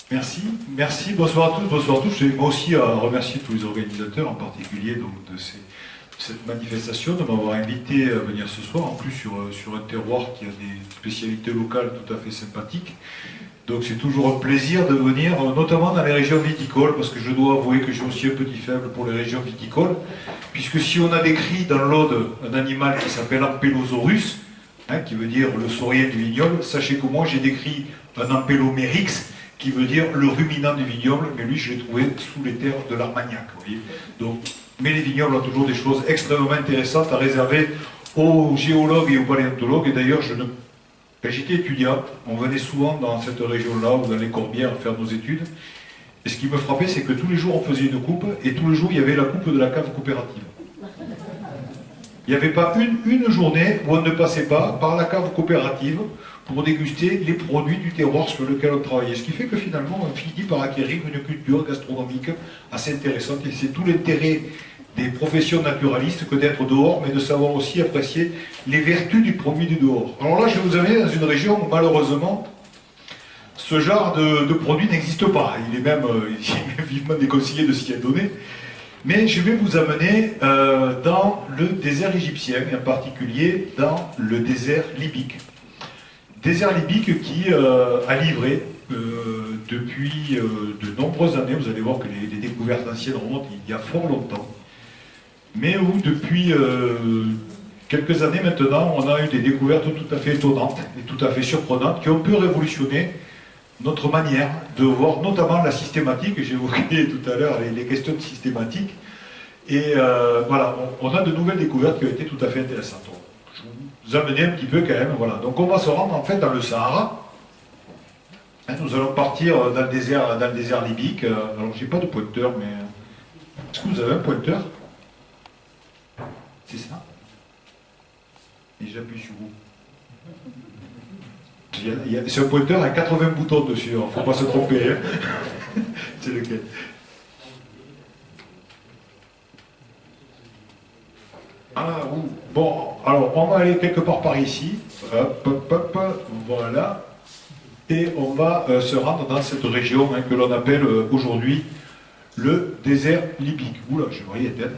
Merci, bonsoir à tous, bonsoir à tous. Je vais moi aussi à remercier tous les organisateurs, en particulier donc, de cette manifestation, de m'avoir invité à venir ce soir, en plus sur un terroir qui a des spécialités locales tout à fait sympathiques. Donc c'est toujours un plaisir de venir, notamment dans les régions viticoles, parce que je dois avouer que j'ai aussi un petit faible pour les régions viticoles, puisque si on a décrit dans l'Aude un animal qui s'appelle Ampélosaurus, qui veut dire le saurien du vignoble, sachez que moi j'ai décrit un Ampélomérix, qui veut dire le ruminant du vignoble, mais lui je l'ai trouvé sous les terres de l'Armagnac. Vous voyez. Donc, mais les vignobles ont toujours des choses extrêmement intéressantes à réserver aux géologues et aux paléontologues, et d'ailleurs quand j'étais étudiant, on venait souvent dans cette région-là, ou dans les Corbières, faire nos études. Et ce qui me frappait, c'est que tous les jours, on faisait une coupe, et tous les jours, il y avait la coupe de la cave coopérative. Il n'y avait pas une journée où on ne passait pas par la cave coopérative pour déguster les produits du terroir sur lequel on travaillait. Ce qui fait que finalement, on finit par acquérir une culture gastronomique assez intéressante. Et c'est tout l'intérêt des professions naturalistes que d'être dehors, mais de savoir aussi apprécier les vertus du produit du dehors. Alors là, je vais vous amener dans une région où malheureusement, ce genre de produit n'existe pas. Il est même vivement déconseillé de s'y adonner. Mais je vais vous amener dans le désert égyptien, et en particulier dans le désert libyque. Désert libyque qui a livré depuis de nombreuses années, vous allez voir que les découvertes anciennes remontent il y a fort longtemps, mais où depuis quelques années maintenant, on a eu des découvertes tout à fait étonnantes et tout à fait surprenantes qui ont pu révolutionner notre manière de voir notamment la systématique. J'évoquais tout à l'heure les questions de systématique. Et voilà, on a de nouvelles découvertes qui ont été tout à fait intéressantes. Je vais vous amener un petit peu quand même. Voilà. Donc on va se rendre en fait dans le Sahara. Nous allons partir dans le désert libyque. Alors j'ai pas de pointeur, mais est-ce que vous avez un pointeur? C'est ça? Et j'appuie sur vous. C'est un pointeur à 80 boutons dessus, il ne faut pas se tromper. Hein. C'est lequel? Ah, bon, alors on va aller quelque part par ici. Hop, hop, hop, voilà. Et on va se rendre dans cette région que l'on appelle aujourd'hui le désert libyque. Oula, je voyais tête.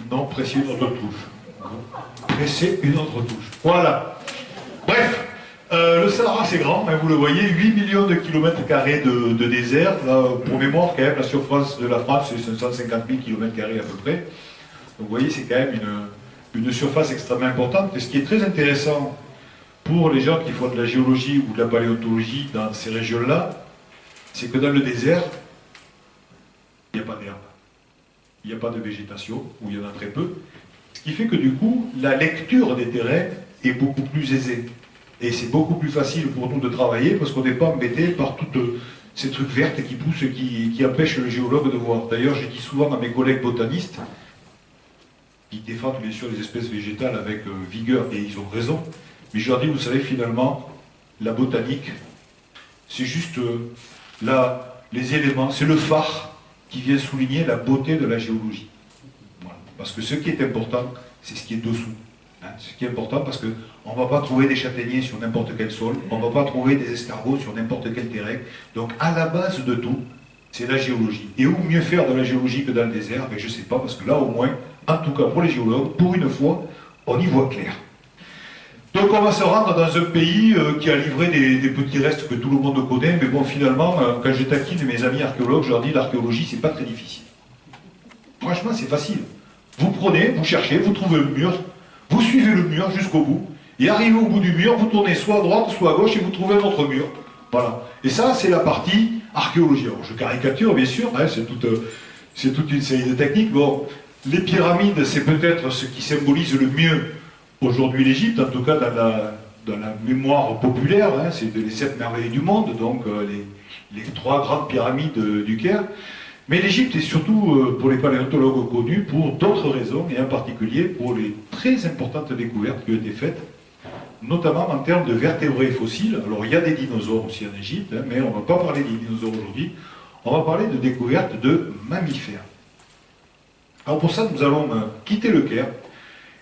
Non, pressez une autre touche. Pressez une autre touche. Voilà. Bref. Le Sahara c'est grand, hein, vous le voyez, 8 millions de kilomètres carrés de désert. Là, pour mémoire, quand même, la surface de la France c'est 550 000 kilomètres carrés à peu près. Donc vous voyez, c'est quand même une surface extrêmement importante. Et ce qui est très intéressant pour les gens qui font de la géologie ou de la paléontologie dans ces régions-là, c'est que dans le désert, il n'y a pas d'herbe, il n'y a pas de végétation, ou il y en a très peu. Ce qui fait que du coup, la lecture des terrains est beaucoup plus aisée. Et c'est beaucoup plus facile pour nous de travailler parce qu'on n'est pas embêté par toutes ces trucs vertes qui poussent, qui empêchent le géologue de voir. D'ailleurs, je dis souvent à mes collègues botanistes, qui défendent bien sûr les espèces végétales avec vigueur, et ils ont raison, mais je leur dis, vous savez, finalement, la botanique, c'est juste les éléments, c'est le phare qui vient souligner la beauté de la géologie. Voilà. Parce que ce qui est important, c'est ce qui est dessous. Ce qui est important parce qu'on ne va pas trouver des châtaigniers sur n'importe quel sol, on ne va pas trouver des escargots sur n'importe quel terrain. Donc à la base de tout, c'est la géologie. Et où mieux faire de la géologie que dans le désert? Je ne sais pas, parce que là au moins, en tout cas pour les géologues, pour une fois, on y voit clair. Donc on va se rendre dans un pays qui a livré des petits restes que tout le monde connaît, mais bon finalement, quand je taquine mes amis archéologues, je leur dis l'archéologie c'est pas très difficile. Franchement c'est facile. Vous prenez, vous cherchez, vous trouvez le mur, vous suivez le mur jusqu'au bout, et arrivé au bout du mur, vous tournez soit à droite, soit à gauche, et vous trouvez un autre mur. Voilà. Et ça, c'est la partie archéologie. Alors, je caricature, bien sûr, hein, c'est toute une série de techniques. Bon, les pyramides, c'est peut-être ce qui symbolise le mieux aujourd'hui l'Égypte, en tout cas dans la mémoire populaire, hein, c'est les 7 merveilles du monde, donc les 3 grandes pyramides du Caire. Mais l'Égypte est surtout, pour les paléontologues connus, pour d'autres raisons, et en particulier pour les très importantes découvertes qui ont été faites, notamment en termes de vertébrés fossiles. Alors il y a des dinosaures aussi en Égypte, hein, mais on ne va pas parler des dinosaures aujourd'hui, on va parler de découvertes de mammifères. Alors pour ça, nous allons quitter le Caire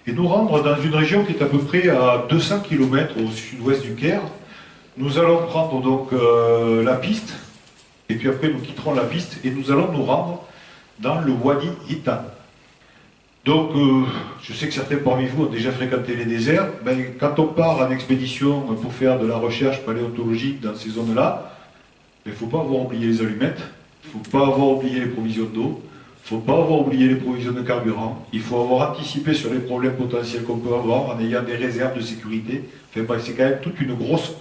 et nous rendre dans une région qui est à peu près à 200 km au sud-ouest du Caire. Nous allons prendre donc la piste Et puis après, nous quitterons la piste et nous allons nous rendre dans le Wadi Hitan. Donc, je sais que certains parmi vous ont déjà fréquenté les déserts. Ben, quand on part en expédition pour faire de la recherche paléontologique dans ces zones-là, il ne faut pas avoir oublié les allumettes, il ne faut pas avoir oublié les provisions d'eau, il ne faut pas avoir oublié les provisions de carburant, il faut avoir anticipé sur les problèmes potentiels qu'on peut avoir en ayant des réserves de sécurité. Enfin, bref, c'est quand même toute une grosse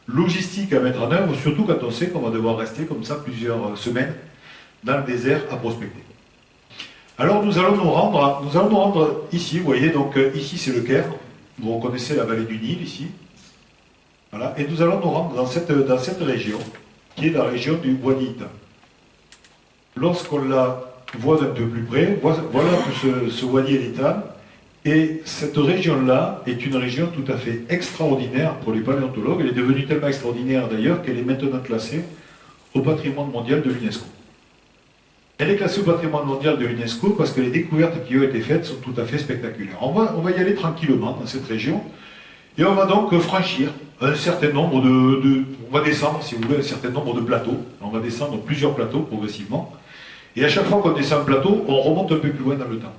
logistique à mettre en œuvre, surtout quand on sait qu'on va devoir rester comme ça plusieurs semaines dans le désert à prospecter. Alors nous allons nous rendre ici, vous voyez, donc ici c'est le Caire, vous reconnaissez la vallée du Nil ici, voilà, et nous allons nous rendre dans cette région, qui est la région du Wadi Hitan. Lorsqu'on la voit d'un peu plus près, voilà que ce Wadi Hitan, et cette région-là est une région tout à fait extraordinaire pour les paléontologues. Elle est devenue tellement extraordinaire d'ailleurs qu'elle est maintenant classée au patrimoine mondial de l'UNESCO. Elle est classée au patrimoine mondial de l'UNESCO parce que les découvertes qui ont été faites sont tout à fait spectaculaires. On va y aller tranquillement dans cette région et on va donc franchir un certain nombre on va descendre, si vous voulez, un certain nombre de plateaux. On va descendre plusieurs plateaux progressivement. Et à chaque fois qu'on descend un plateau, on remonte un peu plus loin dans le temps.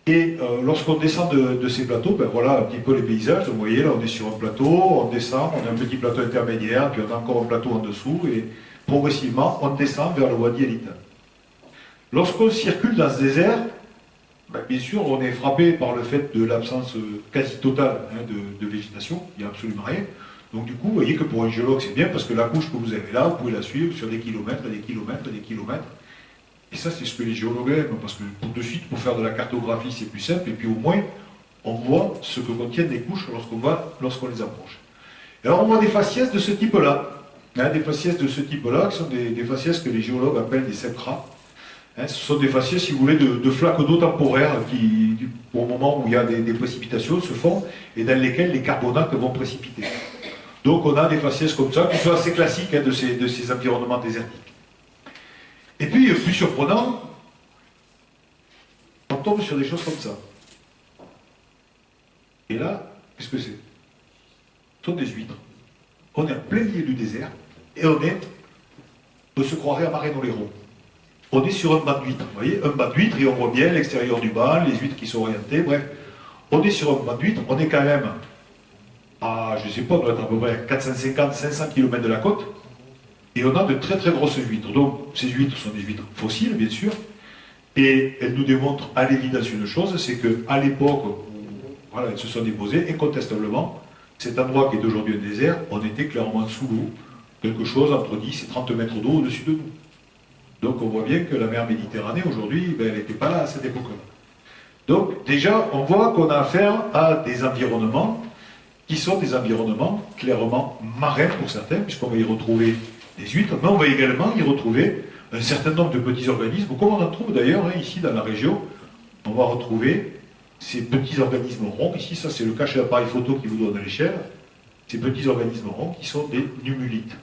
Et lorsqu'on descend de ces plateaux, ben voilà un petit peu les paysages. Donc, vous voyez, là on est sur un plateau, on descend, on a un petit plateau intermédiaire, puis on a encore un plateau en dessous, et progressivement, on descend vers le Wadi Hitan. Lorsqu'on circule dans ce désert, ben, bien sûr, on est frappé par le fait de l'absence quasi totale de végétation, il n'y a absolument rien. Donc du coup, vous voyez que pour un géologue, c'est bien, parce que la couche que vous avez là, vous pouvez la suivre sur des kilomètres et des kilomètres et des kilomètres. Et ça, c'est ce que les géologues aiment, parce que de suite, pour faire de la cartographie, c'est plus simple, et puis au moins, on voit ce que contiennent les couches lorsqu'on les approche. Et alors, on voit des faciès de ce type-là. Des faciès de ce type-là, qui sont des faciès que les géologues appellent des septra. Ce sont des faciès, si vous voulez, de flaques d'eau temporaires qui, au moment où il y a des précipitations, se font, et dans lesquelles les carbonates vont précipiter. Donc, on a des faciès comme ça, qui sont assez classiques de ces environnements désertiques. Et puis, plus surprenant, on tombe sur des choses comme ça. Et là, qu'est-ce que c'est? Ce sont des huîtres. On est en plein milieu du désert, et on se croirait à Marais-Noléron. On est sur un banc d'huîtres, vous voyez, un banc d'huîtres, et on voit bien l'extérieur du banc, les huîtres qui sont orientées, bref. On est sur un banc d'huîtres, on est quand même à, je ne sais pas, on doit être à peu près 450-500 km de la côte, et on a de très très grosses huîtres. Donc, ces huîtres sont des huîtres fossiles, bien sûr, et elles nous démontrent à l'évidence une chose, c'est qu'à l'époque où voilà, elles se sont déposées, incontestablement, cet endroit qui est aujourd'hui un désert, on était clairement sous l'eau, quelque chose entre 10 et 30 mètres d'eau au-dessus de nous. Donc on voit bien que la mer Méditerranée, aujourd'hui, ben, elle n'était pas là à cette époque-là. Donc déjà, on voit qu'on a affaire à des environnements qui sont des environnements clairement marins pour certains, puisqu'on va y retrouver des huîtres, mais on va également y retrouver un certain nombre de petits organismes, comme on en trouve d'ailleurs ici dans la région. On va retrouver ces petits organismes ronds, ici ça c'est le cache d'appareil photo qui vous donne à l'échelle, ces petits organismes ronds qui sont des numulites.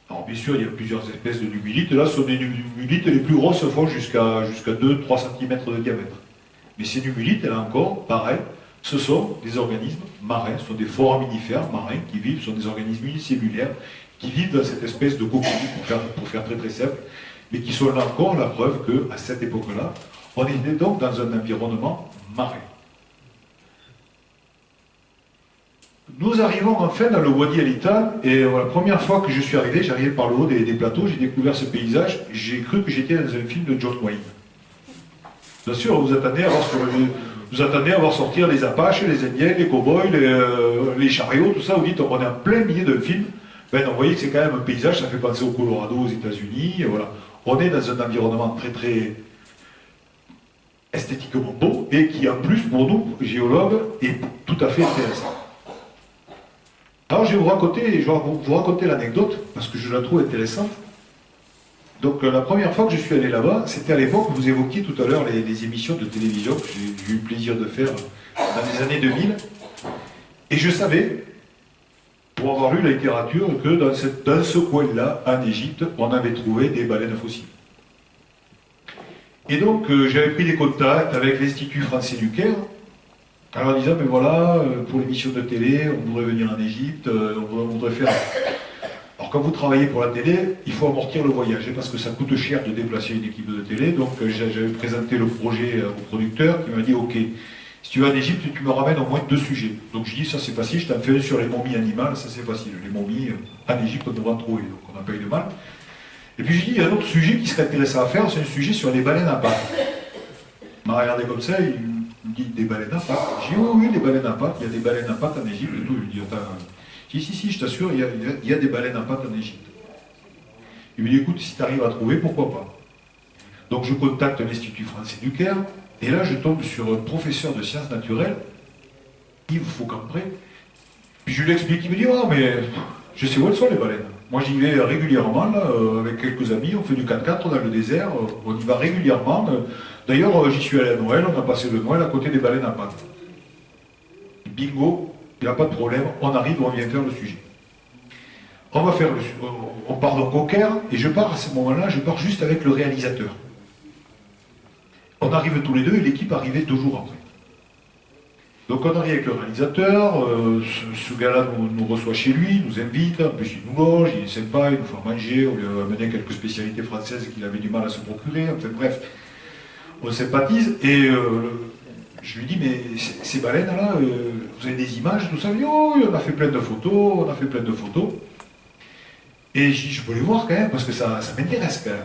Alors bien sûr il y a plusieurs espèces de numulites, là ce sont des numulites, les plus grosses font jusqu'à 2-3 cm de diamètre. Mais ces numulites, là encore, pareil, ce sont des organismes marins, ce sont des foraminifères marins qui vivent, ce sont des organismes unicellulaires qui vivent dans cette espèce de coquille, pour faire très très simple, mais qui sont là encore la preuve qu'à cette époque-là, on était donc dans un environnement marin. Nous arrivons enfin dans le Wadi Hitan, et la première fois que je suis arrivé, j'arrivais par le haut des plateaux, j'ai découvert ce paysage, j'ai cru que j'étais dans un film de John Wayne. Bien sûr, vous attendez à voir sortir les Apaches, les Indiens, les cow-boys, les chariots, tout ça, vous dites, on est en plein milieu d'un film. Ben non, vous voyez que c'est quand même un paysage, ça fait penser au Colorado, aux États-Unis, voilà. On est dans un environnement très très esthétiquement beau, et qui en plus, pour nous, géologues, est tout à fait intéressant. Alors je vais vous raconter l'anecdote, parce que je la trouve intéressante. Donc la première fois que je suis allé là-bas, c'était à l'époque, vous évoquiez tout à l'heure les émissions de télévision que j'ai eu le plaisir de faire dans les années 2000. Et je savais, pour avoir lu la littérature, que dans ce coin-là, en Égypte, on avait trouvé des baleines fossiles. Et donc j'avais pris des contacts avec l'Institut français du Caire, en disant, mais voilà, pour l'émission de télé, on voudrait venir en Égypte, on voudrait faire... Alors Alors quand vous travaillez pour la télé, il faut amortir le voyage, hein, parce que ça coûte cher de déplacer une équipe de télé. Donc j'avais présenté le projet au producteur qui m'a dit ok, si tu vas en Égypte, tu me ramènes au moins 2 sujets. Donc je dis ça c'est facile, je t'en fais un sur les momies animales, ça c'est facile. Les momies, en Égypte on devra en trouver, donc on n'a pas eu de mal. Et puis j'ai dit il y a un autre sujet qui serait intéressant à faire, c'est un sujet sur les baleines à pattes. Il m'a regardé comme ça, il me dit des baleines à pattes. J'ai dit oui, des baleines à pattes, il y a des baleines à pattes en Égypte et tout. Il me dit attends. Je dis, si, je t'assure, il y a des baleines à pattes en Égypte. Il me dit, écoute, si tu arrives à trouver, pourquoi pas. Donc je contacte l'Institut français du Caire, et là je tombe sur un professeur de sciences naturelles, Yves Faucampré, puis je lui explique, il me dit, oh mais je sais où elles sont les baleines. Moi j'y vais régulièrement, là, avec quelques amis, on fait du 4x4 dans le désert, on y va régulièrement. D'ailleurs, j'y suis allé à Noël, on a passé le Noël à côté des baleines à pattes. Bingo, il n'y a pas de problème, on arrive, on vient faire le sujet. On part donc au Caire, et je pars à ce moment-là, je pars juste avec le réalisateur. On arrive tous les deux, et l'équipe arrivait 2 jours après. Donc on arrive avec le réalisateur, ce gars-là nous reçoit chez lui, nous invite, en plus il nous loge, il est sympa, il nous fait manger, on lui a amené quelques spécialités françaises qu'il avait du mal à se procurer, enfin bref, on sympathise, et je lui dis, mais ces baleines-là, vous avez des images, tout ça? Il dit, oh, on a fait plein de photos, on a fait plein de photos. Et je dis, je peux les voir quand même, parce que ça m'intéresse quand même.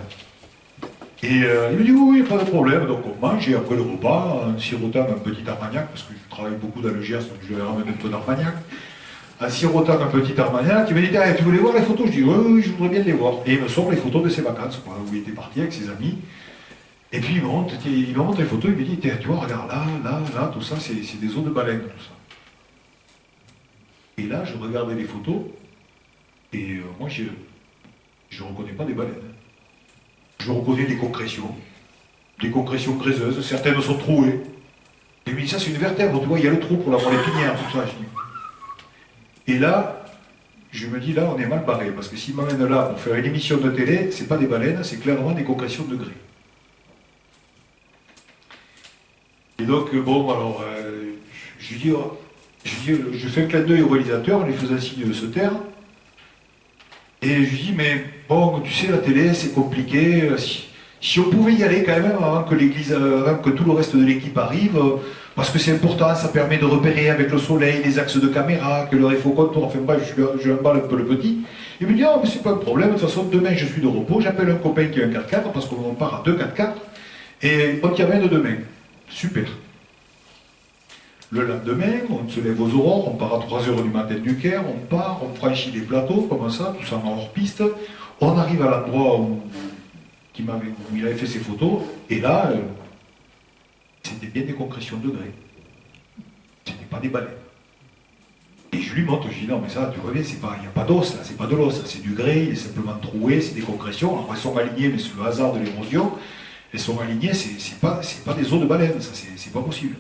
Et il me dit, oui, pas de problème. Donc on mange, et après le repas, en sirotant un petit armagnac, parce que je travaille beaucoup dans le Gers, donc je vais ramener un peu d'armagnac. En sirotant un petit armagnac, il me dit, ah, tu veux les voir les photos? Je dis, oui, je voudrais bien les voir. Et il me sort les photos de ses vacances, quoi, où il était parti avec ses amis. Et puis il me montre les photos, il me dit, tu vois, regarde là, tout ça, c'est des os de baleine, tout ça. Et là, je regardais les photos, et moi, je ne reconnais pas des baleines. Je reconnais des concrétions graiseuses, certaines sont trouées. Et il me dit, ça c'est une vertèbre, tu vois, il y a le trou pour la moelle épinière, tout ça. Je dis. Et là, je me dis, là, on est mal barré, parce que s'il m'amène là pour faire une émission de télé, c'est pas des baleines, c'est clairement des concrétions de grès. Et donc, bon, alors, je fais un clin d'œil au réalisateur en lui faisant signe de se taire. Et je lui dis, mais bon, tu sais, la télé, c'est compliqué. Si on pouvait y aller quand même avant que tout le reste de l'équipe arrive, parce que c'est important, ça permet de repérer avec le soleil les axes de caméra, que l'heure il faut contour, enfin bref, je emballe un peu le petit. Il me dit, oh, mais c'est pas un problème, de toute façon, demain je suis de repos, j'appelle un copain qui a un 4x4, parce qu'on part à 2 4x4, et on t'y amène demain. Super. Le lendemain, on se lève aux aurores, on part à 3h du matin du Caire, on part, on franchit les plateaux, comme ça, tout ça en hors-piste. On arrive à l'endroit où il avait fait ses photos, et là, c'était bien des concrétions de grès. C'était pas des baleines. Et je lui montre, je dis non, mais ça, tu vois bien, il n'y a pas d'os, là, c'est pas de l'os, c'est du grès, il est simplement troué, c'est des concrétions. Alors elles sont alignées, mais c'est le hasard de l'érosion. Elles sont alignées, c'est pas des os de baleine, ça, c'est pas possible.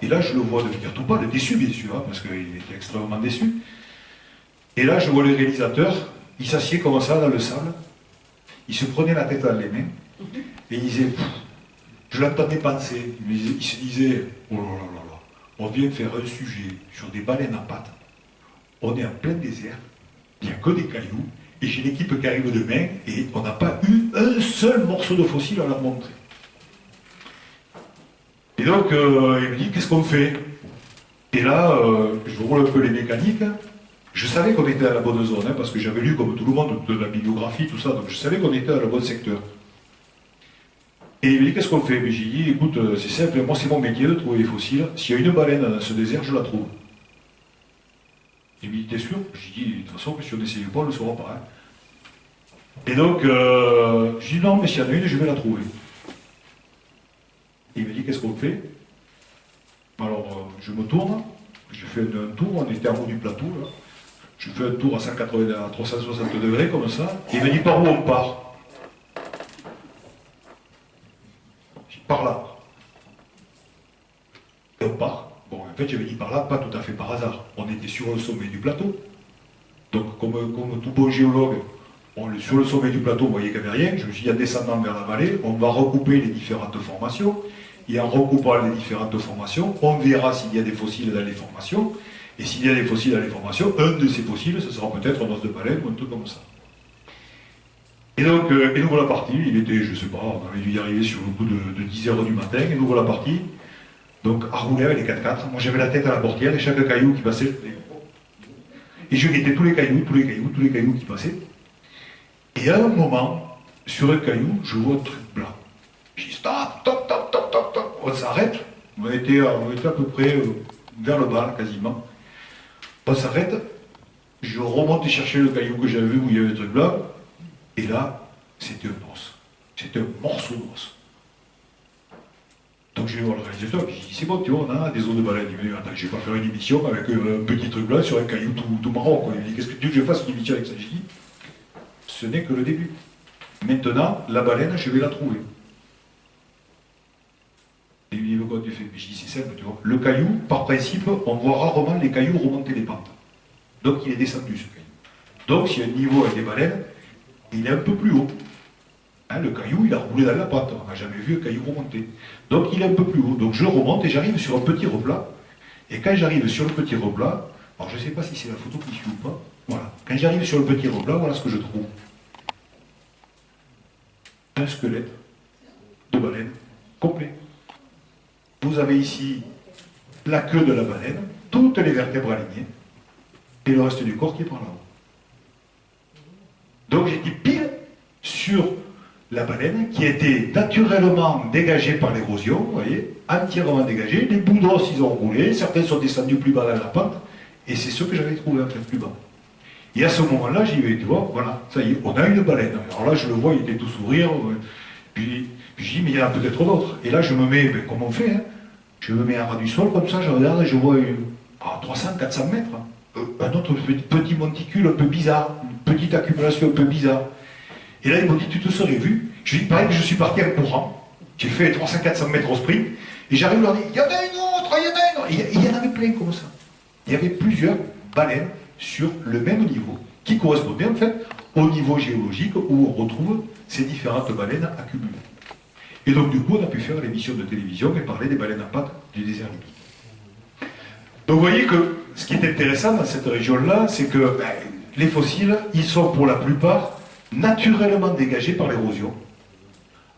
Et là, je le vois devenir tout pâle, déçu bien sûr, hein, parce qu'il était extrêmement déçu. Et là, je vois le réalisateur, il s'assied comme ça dans le sable, il se prenait la tête dans les mains, et il disait, je l'entendais penser, il se disait, oh là là là là, on vient de faire un sujet sur des baleines à pattes, on est en plein désert, il n'y a que des cailloux, et j'ai l'équipe qui arrive demain, et on n'a pas eu un seul morceau de fossile à leur montrer. Et donc, il me dit, qu'est-ce qu'on fait? Et là, je roule un peu les mécaniques. Je savais qu'on était à la bonne zone, hein, parce que j'avais lu, comme tout le monde, de la bibliographie, tout ça, donc je savais qu'on était dans le bon secteur. Et il me dit, qu'est-ce qu'on fait? J'ai dit, écoute, c'est simple, moi c'est mon métier de trouver les fossiles. S'il y a une baleine dans ce désert, je la trouve. Il me dit, t'es sûr? J'ai dit, de toute façon, si on n'essayait pas, on ne le saura pas. Hein. Et donc, je dis, non, mais s'il y en a une, je vais la trouver. Il me dit, qu'est-ce qu'on fait? Alors, je me tourne, je fais un tour, on était en haut du plateau, là. Je fais un tour à 360 degrés, comme ça, et il me dit, par où on part? Je dis, par là. Et on part. Bon, en fait, j'avais dit par là, pas tout à fait par hasard. On était sur le sommet du plateau. Donc, comme tout bon géologue, sur le sommet du plateau, vous voyez qu'il n'y avait rien. Je me suis dit, en descendant vers la vallée, on va recouper les différentes formations. Et en recoupant les différentes formations, on verra s'il y a des fossiles dans les formations. Et s'il y a des fossiles à les formations, un de ces fossiles, ce sera peut-être un os de baleine ou un truc comme ça. Et donc voilà parti, il était, je sais pas, on avait dû y arriver sur le coup de 10 heures du matin, et nous voilà parti. Donc à rouler avec les 4x4, moi j'avais la tête à la portière et chaque caillou qui passait, et je guettais tous les cailloux qui passaient. Et à un moment, sur un caillou, je vois un truc blanc. Je dis stop, stop, stop, stop, stop, stop. On s'arrête, on était à peu près vers le bas quasiment. On s'arrête, je remonte chercher le caillou que j'avais vu où il y avait le truc blanc. Et là, c'était un os. C'était un morceau d'os. Donc je vais voir le réalisateur, je dis c'est bon, tu vois, on a des os de baleine. Il me dit attends, je vais pas faire une émission avec un petit truc blanc sur un caillou tout marron. Quoi. Il me dit qu'est-ce que tu veux que je fasse une émission avec ça? J'ai dit ce n'est que le début. Maintenant, la baleine, je vais la trouver. Et il me dit pourquoi tu fais? Je dis c'est simple, tu vois. Le caillou, par principe, on voit rarement les cailloux remonter les pentes. Donc il est descendu ce caillou. Donc s'il y a un niveau avec des baleines, il est un peu plus haut. Hein, le caillou, il a roulé dans la pente. On n'a jamais vu un caillou remonter. Donc il est un peu plus haut. Donc je remonte et j'arrive sur un petit replat. Et quand j'arrive sur le petit replat, alors je ne sais pas si c'est la photo qui suit ou pas, voilà. Quand j'arrive sur le petit replat, voilà ce que je trouve. Un squelette de baleine complet. Vous avez ici la queue de la baleine, toutes les vertèbres alignées, et le reste du corps qui est par là-haut. Donc j'étais pile sur la baleine qui était naturellement dégagée par l'érosion, vous voyez, entièrement dégagée. Les bouts d'os, ils ont roulé, certains sont descendus plus bas dans la pente, et c'est ce que j'avais trouvé en fait plus bas. Et à ce moment-là, j'y vais, tu vois, voilà, ça y est, on a une baleine. Alors là, je le vois, il était tout sourire, puis je dis, mais il y en a peut-être d'autres. Et là, je me mets, ben, comme on fait, hein, je me mets à ras du sol, comme ça, je regarde et je vois à 300, 400 mètres, un autre petit monticule un peu bizarre, une petite accumulation un peu bizarre. Et là, ils m'ont dit, tu te serais vu? Je dis, pareil que je suis parti en courant. J'ai fait 300-400 mètres au sprint, et j'arrive leur dire, il y en a une autre, il y en a une autre. Et il y en avait plein comme ça. Il y avait plusieurs baleines sur le même niveau, qui correspondaient en fait au niveau géologique où on retrouve ces différentes baleines accumulées. Et donc du coup, on a pu faire l'émission de télévision et parler des baleines à pattes du désert libyen. Donc vous voyez que ce qui est intéressant dans cette région-là, c'est que les fossiles, ils sont pour la plupart naturellement dégagés par l'érosion.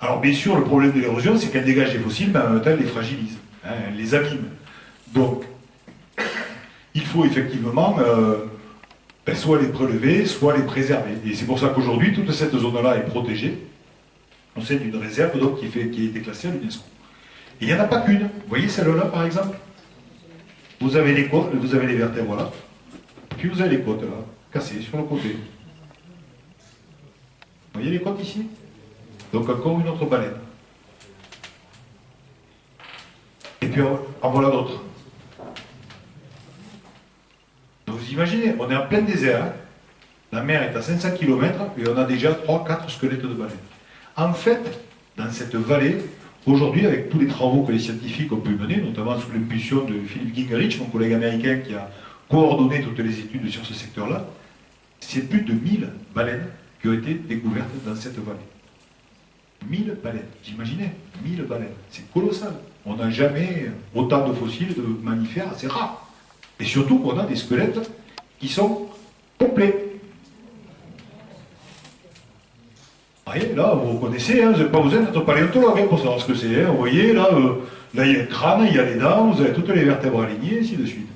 Alors bien sûr, le problème de l'érosion, c'est qu'elle dégage les fossiles, mais en même temps, elle les fragilise, hein, elle les abîme. Donc, il faut effectivement soit les prélever, soit les préserver. Et c'est pour ça qu'aujourd'hui, toute cette zone-là est protégée. On sait d'une réserve donc, qui a été classée à l'UNESCO. Et il n'y en a pas qu'une. Vous voyez celle-là, par exemple? Vous avez les côtes, vous avez les vertèbres là, puis vous avez les côtes là, cassées sur le côté. Vous voyez les côtes ici? Donc encore une autre baleine. Et puis en voilà d'autres. Donc vous imaginez, on est en plein désert, hein. La mer est à 500 km et on a déjà 3-4 squelettes de baleines. En fait, dans cette vallée, aujourd'hui, avec tous les travaux que les scientifiques ont pu mener, notamment sous l'impulsion de Philip Gingerich, mon collègue américain qui a coordonné toutes les études sur ce secteur-là, c'est plus de 1000 baleines qui ont été découvertes dans cette vallée. 1000 baleines, j'imaginais, 1000 baleines, c'est colossal. On n'a jamais autant de fossiles de mammifères, c'est rare. Et surtout qu'on a des squelettes qui sont complets. Vous voyez, là, vous reconnaissez, hein, vous n'avez pas besoin d'être paléontologue hein, pour savoir ce que c'est. Hein. Vous voyez, là, là, il y a le crâne, il y a les dents, vous avez toutes les vertèbres alignées, et ainsi de suite.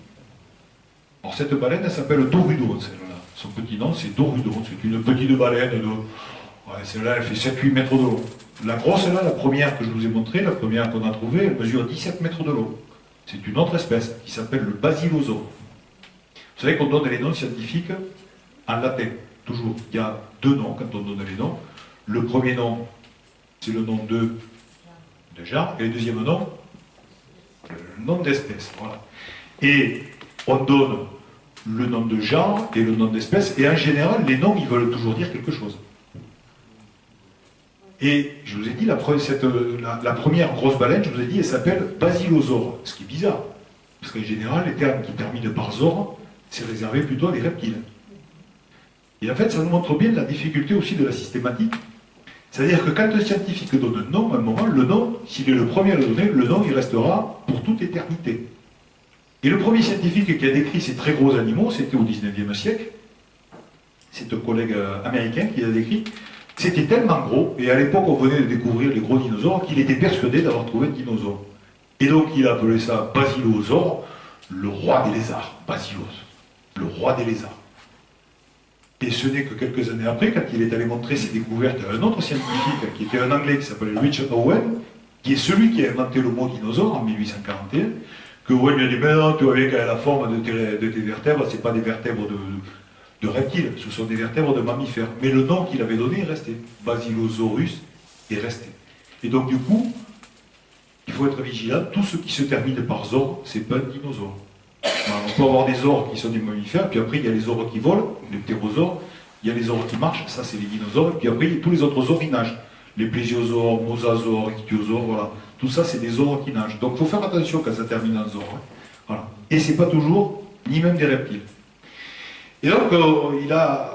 Alors, cette baleine, elle s'appelle Dorudon, celle-là. Son petit nom, c'est Dorudon. C'est une petite baleine de... Ouais, celle-là, elle fait 7-8 mètres de long. La grosse, là, la première que je vous ai montrée, la première qu'on a trouvée, elle mesure 17 mètres de long. C'est une autre espèce qui s'appelle le basilosaure. Vous savez qu'on donne les noms scientifiques en latin, toujours. Il y a deux noms quand on donne les noms. Le premier nom, c'est le nom de genre, et le deuxième nom, le nom d'espèce. Voilà. Et on donne le nom de genre et le nom d'espèce, et en général, les noms, ils veulent toujours dire quelque chose. Et je vous ai dit, la première grosse baleine, je vous ai dit, elle s'appelle basilosaure, ce qui est bizarre, parce qu'en général, les termes qui terminent par zore, c'est réservé plutôt à des reptiles. Et en fait, ça nous montre bien la difficulté aussi de la systématique. C'est-à-dire que quand un scientifique donne un nom, à un moment, le nom, s'il est le premier à le donner, le nom, il restera pour toute éternité. Et le premier scientifique qui a décrit ces très gros animaux, c'était au 19e siècle. C'est un collègue américain qui l'a décrit. C'était tellement gros, et à l'époque on venait de découvrir les gros dinosaures, qu'il était persuadé d'avoir trouvé un dinosaure. Et donc il a appelé ça Basilosaure, le roi des lézards. Basilos, le roi des lézards. Et ce n'est que quelques années après, quand il est allé montrer ses découvertes à un autre scientifique, qui était un Anglais qui s'appelait Richard Owen, qui est celui qui a inventé le mot dinosaure en 1841, que Owen lui a dit, mais non, tu vois bien qu'à la forme de tes vertèbres, ce n'est pas des vertèbres de reptiles, ce sont des vertèbres de mammifères. Mais le nom qu'il avait donné est resté. Basilosaurus est resté. Et donc du coup, il faut être vigilant, tout ce qui se termine par zore, c'est pas un dinosaure. On peut avoir des ores qui sont des mammifères, puis après il y a les ores qui volent, les ptérosaures, il y a les ores qui marchent, ça c'est les dinosaures, puis après il y a tous les autres ores qui nagent. Les plésiosaures, mosasaures, ichthyosaures, voilà. Tout ça c'est des ores qui nagent. Donc il faut faire attention quand ça termine en zore. Hein. Voilà. Et c'est pas toujours, ni même des reptiles. Et donc il a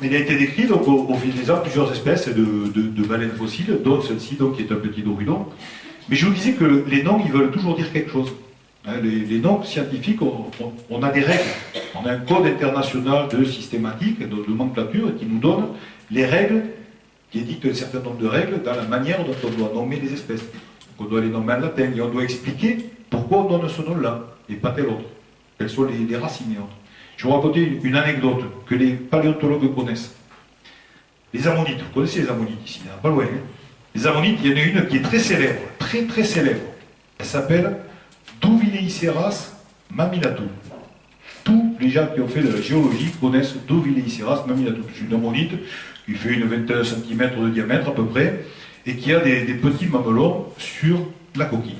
été décrit donc, au fil des ans plusieurs espèces de baleines fossiles, dont celle-ci donc, qui est un petit dorudon. Mais je vous disais que les noms ils veulent toujours dire quelque chose. Les noms scientifiques, on a des règles. On a un code international de systématique, de nomenclature, qui nous donne les règles, qui édicte un certain nombre de règles dans la manière dont on doit nommer les espèces. On doit les nommer en latin, et on doit expliquer pourquoi on donne ce nom-là, et pas tel autre. Quelles sont les racines et autres. Je vais vous raconter une anecdote que les paléontologues connaissent. Les ammonites, vous connaissez les ammonites ici, hein, pas loin. Hein. Les ammonites, il y en a une qui est très célèbre, très très célèbre. Elle s'appelle Douvileiceras mammillatum. Tous les gens qui ont fait de la géologie connaissent Douvileiceras mammillatum. C'est une ammonite qui fait une 21 cm de diamètre à peu près et qui a des petits mamelons sur la coquille.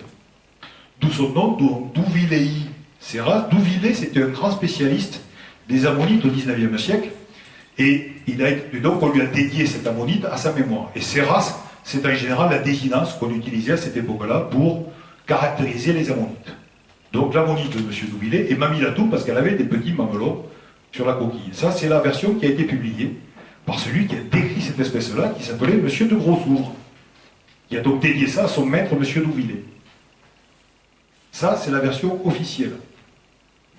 D'où son nom, Douvileiceras. Douvilei, c'était un grand spécialiste des ammonites au 19e siècle et donc on lui a dédié cette ammonite à sa mémoire. Et Ceras, c'est en général la désinence qu'on utilisait à cette époque-là pour caractériser les ammonites. Donc l'ammonite de M. Douvilei et mammillatum parce qu'elle avait des petits mamelons sur la coquille. Ça, c'est la version qui a été publiée par celui qui a décrit cette espèce-là, qui s'appelait M. de Grossouvre, qui a donc dédié ça à son maître, M. Douvilei. Ça, c'est la version officielle.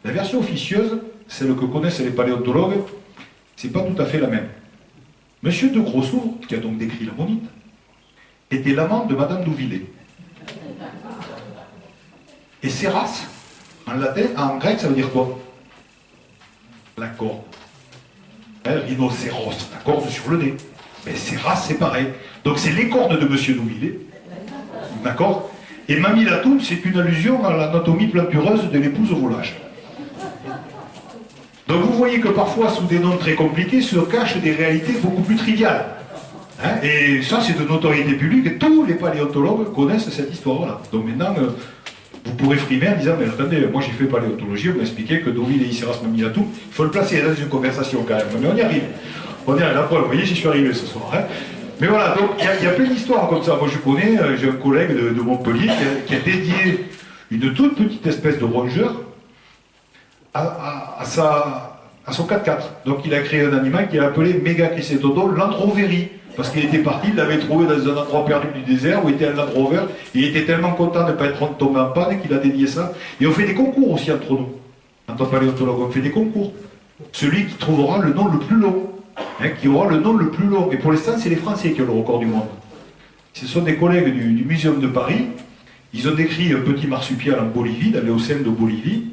La version officieuse, celle que connaissent les paléontologues, c'est pas tout à fait la même. M. de Grossouvre, qui a donc décrit l'ammonite, était l'amant de Madame Douvilei. Et Ceras, en latin, en grec, ça veut dire quoi? La corde. Rhinocéros, la corde sur le nez. Mais Ceras, c'est pareil. Donc c'est les cornes de M. Douvilei. D'accord? Et mammillatum, c'est une allusion à l'anatomie plantureuse de l'épouse volage. Donc vous voyez que parfois, sous des noms très compliqués, se cachent des réalités beaucoup plus triviales. Hein? Et ça, c'est de notoriété publique, et tous les paléontologues connaissent cette histoire-là. Donc maintenant, vous pourrez frimer en disant, mais attendez, moi j'ai fait paléontologie, on m'a expliqué que Douvileiceras mammillatum, il faut le placer dans une conversation quand même, mais on y arrive. On y arrive, la preuve, vous voyez, j'y suis arrivé ce soir. Hein? Mais voilà, donc il y a plein d'histoires comme ça. Moi je connais, j'ai un collègue de Montpellier qui a dédié une toute petite espèce de rongeur à son 4x4. Donc il a créé un animal qu'il a appelé Megachrysetodo Landroveri. Parce qu'il était parti, il l'avait trouvé dans un endroit perdu du désert où était un Land Rover. Il était tellement content de ne pas être tombé en panne qu'il a dédié ça. Et on fait des concours aussi entre nous. En tant que paléontologue, on fait des concours. Celui qui trouvera le nom le plus long. Hein, qui aura le nom le plus long. Et pour l'instant, c'est les Français qui ont le record du monde. Ce sont des collègues du Muséum de Paris. Ils ont décrit un petit marsupial en Bolivie, dans l'Éocène de Bolivie.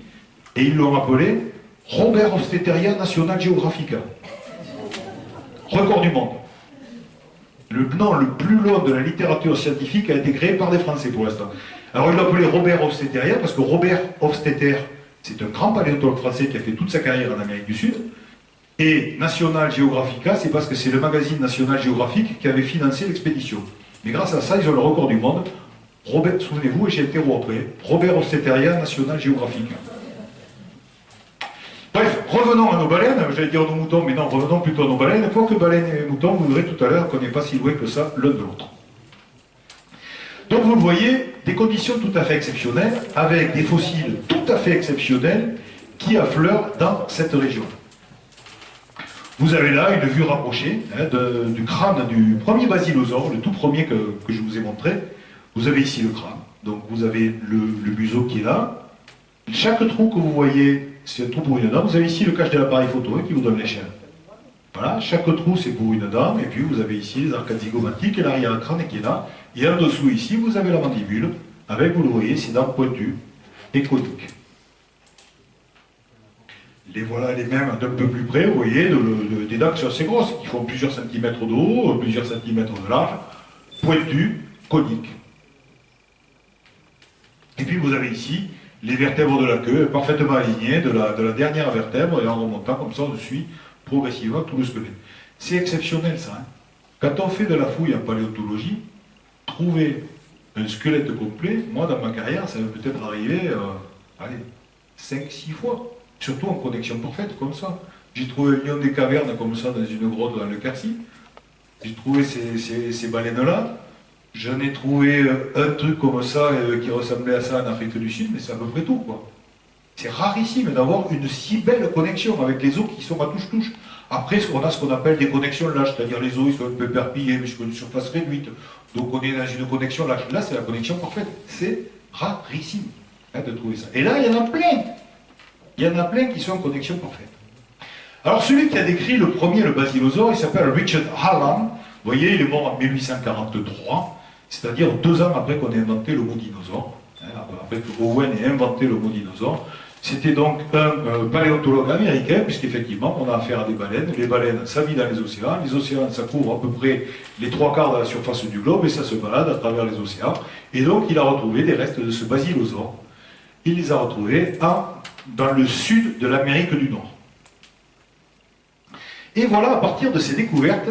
Et ils l'ont appelé Robert Obsteteria National Geographica. Record du monde. Le nom le plus long de la littérature scientifique a été créé par des Français pour l'instant. Alors il l'appelait Robert Hofsteteria parce que Robert Hofstetter, c'est un grand paléontologue français qui a fait toute sa carrière en Amérique du Sud. Et National Geographica, c'est parce que c'est le magazine National Geographic qui avait financé l'expédition. Mais grâce à ça, ils ont le record du monde. Robert, souvenez-vous, et j'ai été après, Robert Hofsteteria National Geographic. Bref, revenons à nos baleines, j'allais dire nos moutons, mais non, revenons plutôt à nos baleines. Quoique baleines et moutons, vous verrez tout à l'heure qu'on n'est pas si loin que ça l'un de l'autre. Donc vous le voyez, des conditions tout à fait exceptionnelles, avec des fossiles tout à fait exceptionnels qui affleurent dans cette région. Vous avez là une vue rapprochée du crâne du premier basilosaure, le tout premier que je vous ai montré. Vous avez ici le crâne, donc vous avez le museau qui est là, Chaque trou que vous voyez, c'est un trou pour une dent. Vous avez ici le cache de l'appareil photo qui vous donne l'échelle. Voilà, chaque trou c'est pour une dent, et puis vous avez ici les arcades zygomatiques et l'arrière-crâne qui est là. Et en dessous ici, vous avez la mandibule, avec, vous le voyez, ses dents pointues et coniques. Les voilà les mêmes d'un peu plus près, vous voyez, des dents qui sont assez grosses, qui font plusieurs centimètres de haut, plusieurs centimètres de large, pointues, coniques. Et puis vous avez ici les vertèbres de la queue, parfaitement alignées de la dernière vertèbre, et en remontant comme ça, on suit progressivement tout le squelette. C'est exceptionnel ça. Hein. Quand on fait de la fouille en paléontologie, trouver un squelette complet, moi dans ma carrière, ça peut peut-être arriver, allez, 5-6 fois. Surtout en connexion parfaite, comme ça. J'ai trouvé un lion des cavernes comme ça dans une grotte dans le Quercy. J'ai trouvé ces baleines-là. J'en ai trouvé un truc comme ça qui ressemblait à ça en Afrique du Sud, mais c'est à peu près tout, quoi. C'est rarissime d'avoir une si belle connexion avec les os qui sont à touche-touche. Après, on a ce qu'on appelle des connexions lâches, c'est-à-dire les os ils sont un peu éparpillés, mais sur une surface réduite. Donc on est dans une connexion lâche. Là, c'est la connexion parfaite. C'est rarissime de trouver ça. Et là, il y en a plein. Il y en a plein qui sont en connexion parfaite. Alors celui qui a décrit le premier, le basilosaure, il s'appelle Richard Hallam. Vous voyez, il est mort en 1843, c'est-à-dire 2 ans après qu'on ait inventé le mot dinosaure. Après que Owen ait inventé le mot dinosaure. C'était donc un paléontologue américain, puisqu'effectivement, on a affaire à des baleines. Les baleines, ça vit dans les océans. Les océans, ça couvre à peu près les 3/4 de la surface du globe, et ça se balade à travers les océans. Et donc, il a retrouvé des restes de ce basilosaure. Il les a retrouvés dans le sud de l'Amérique du Nord. Et voilà, à partir de ces découvertes,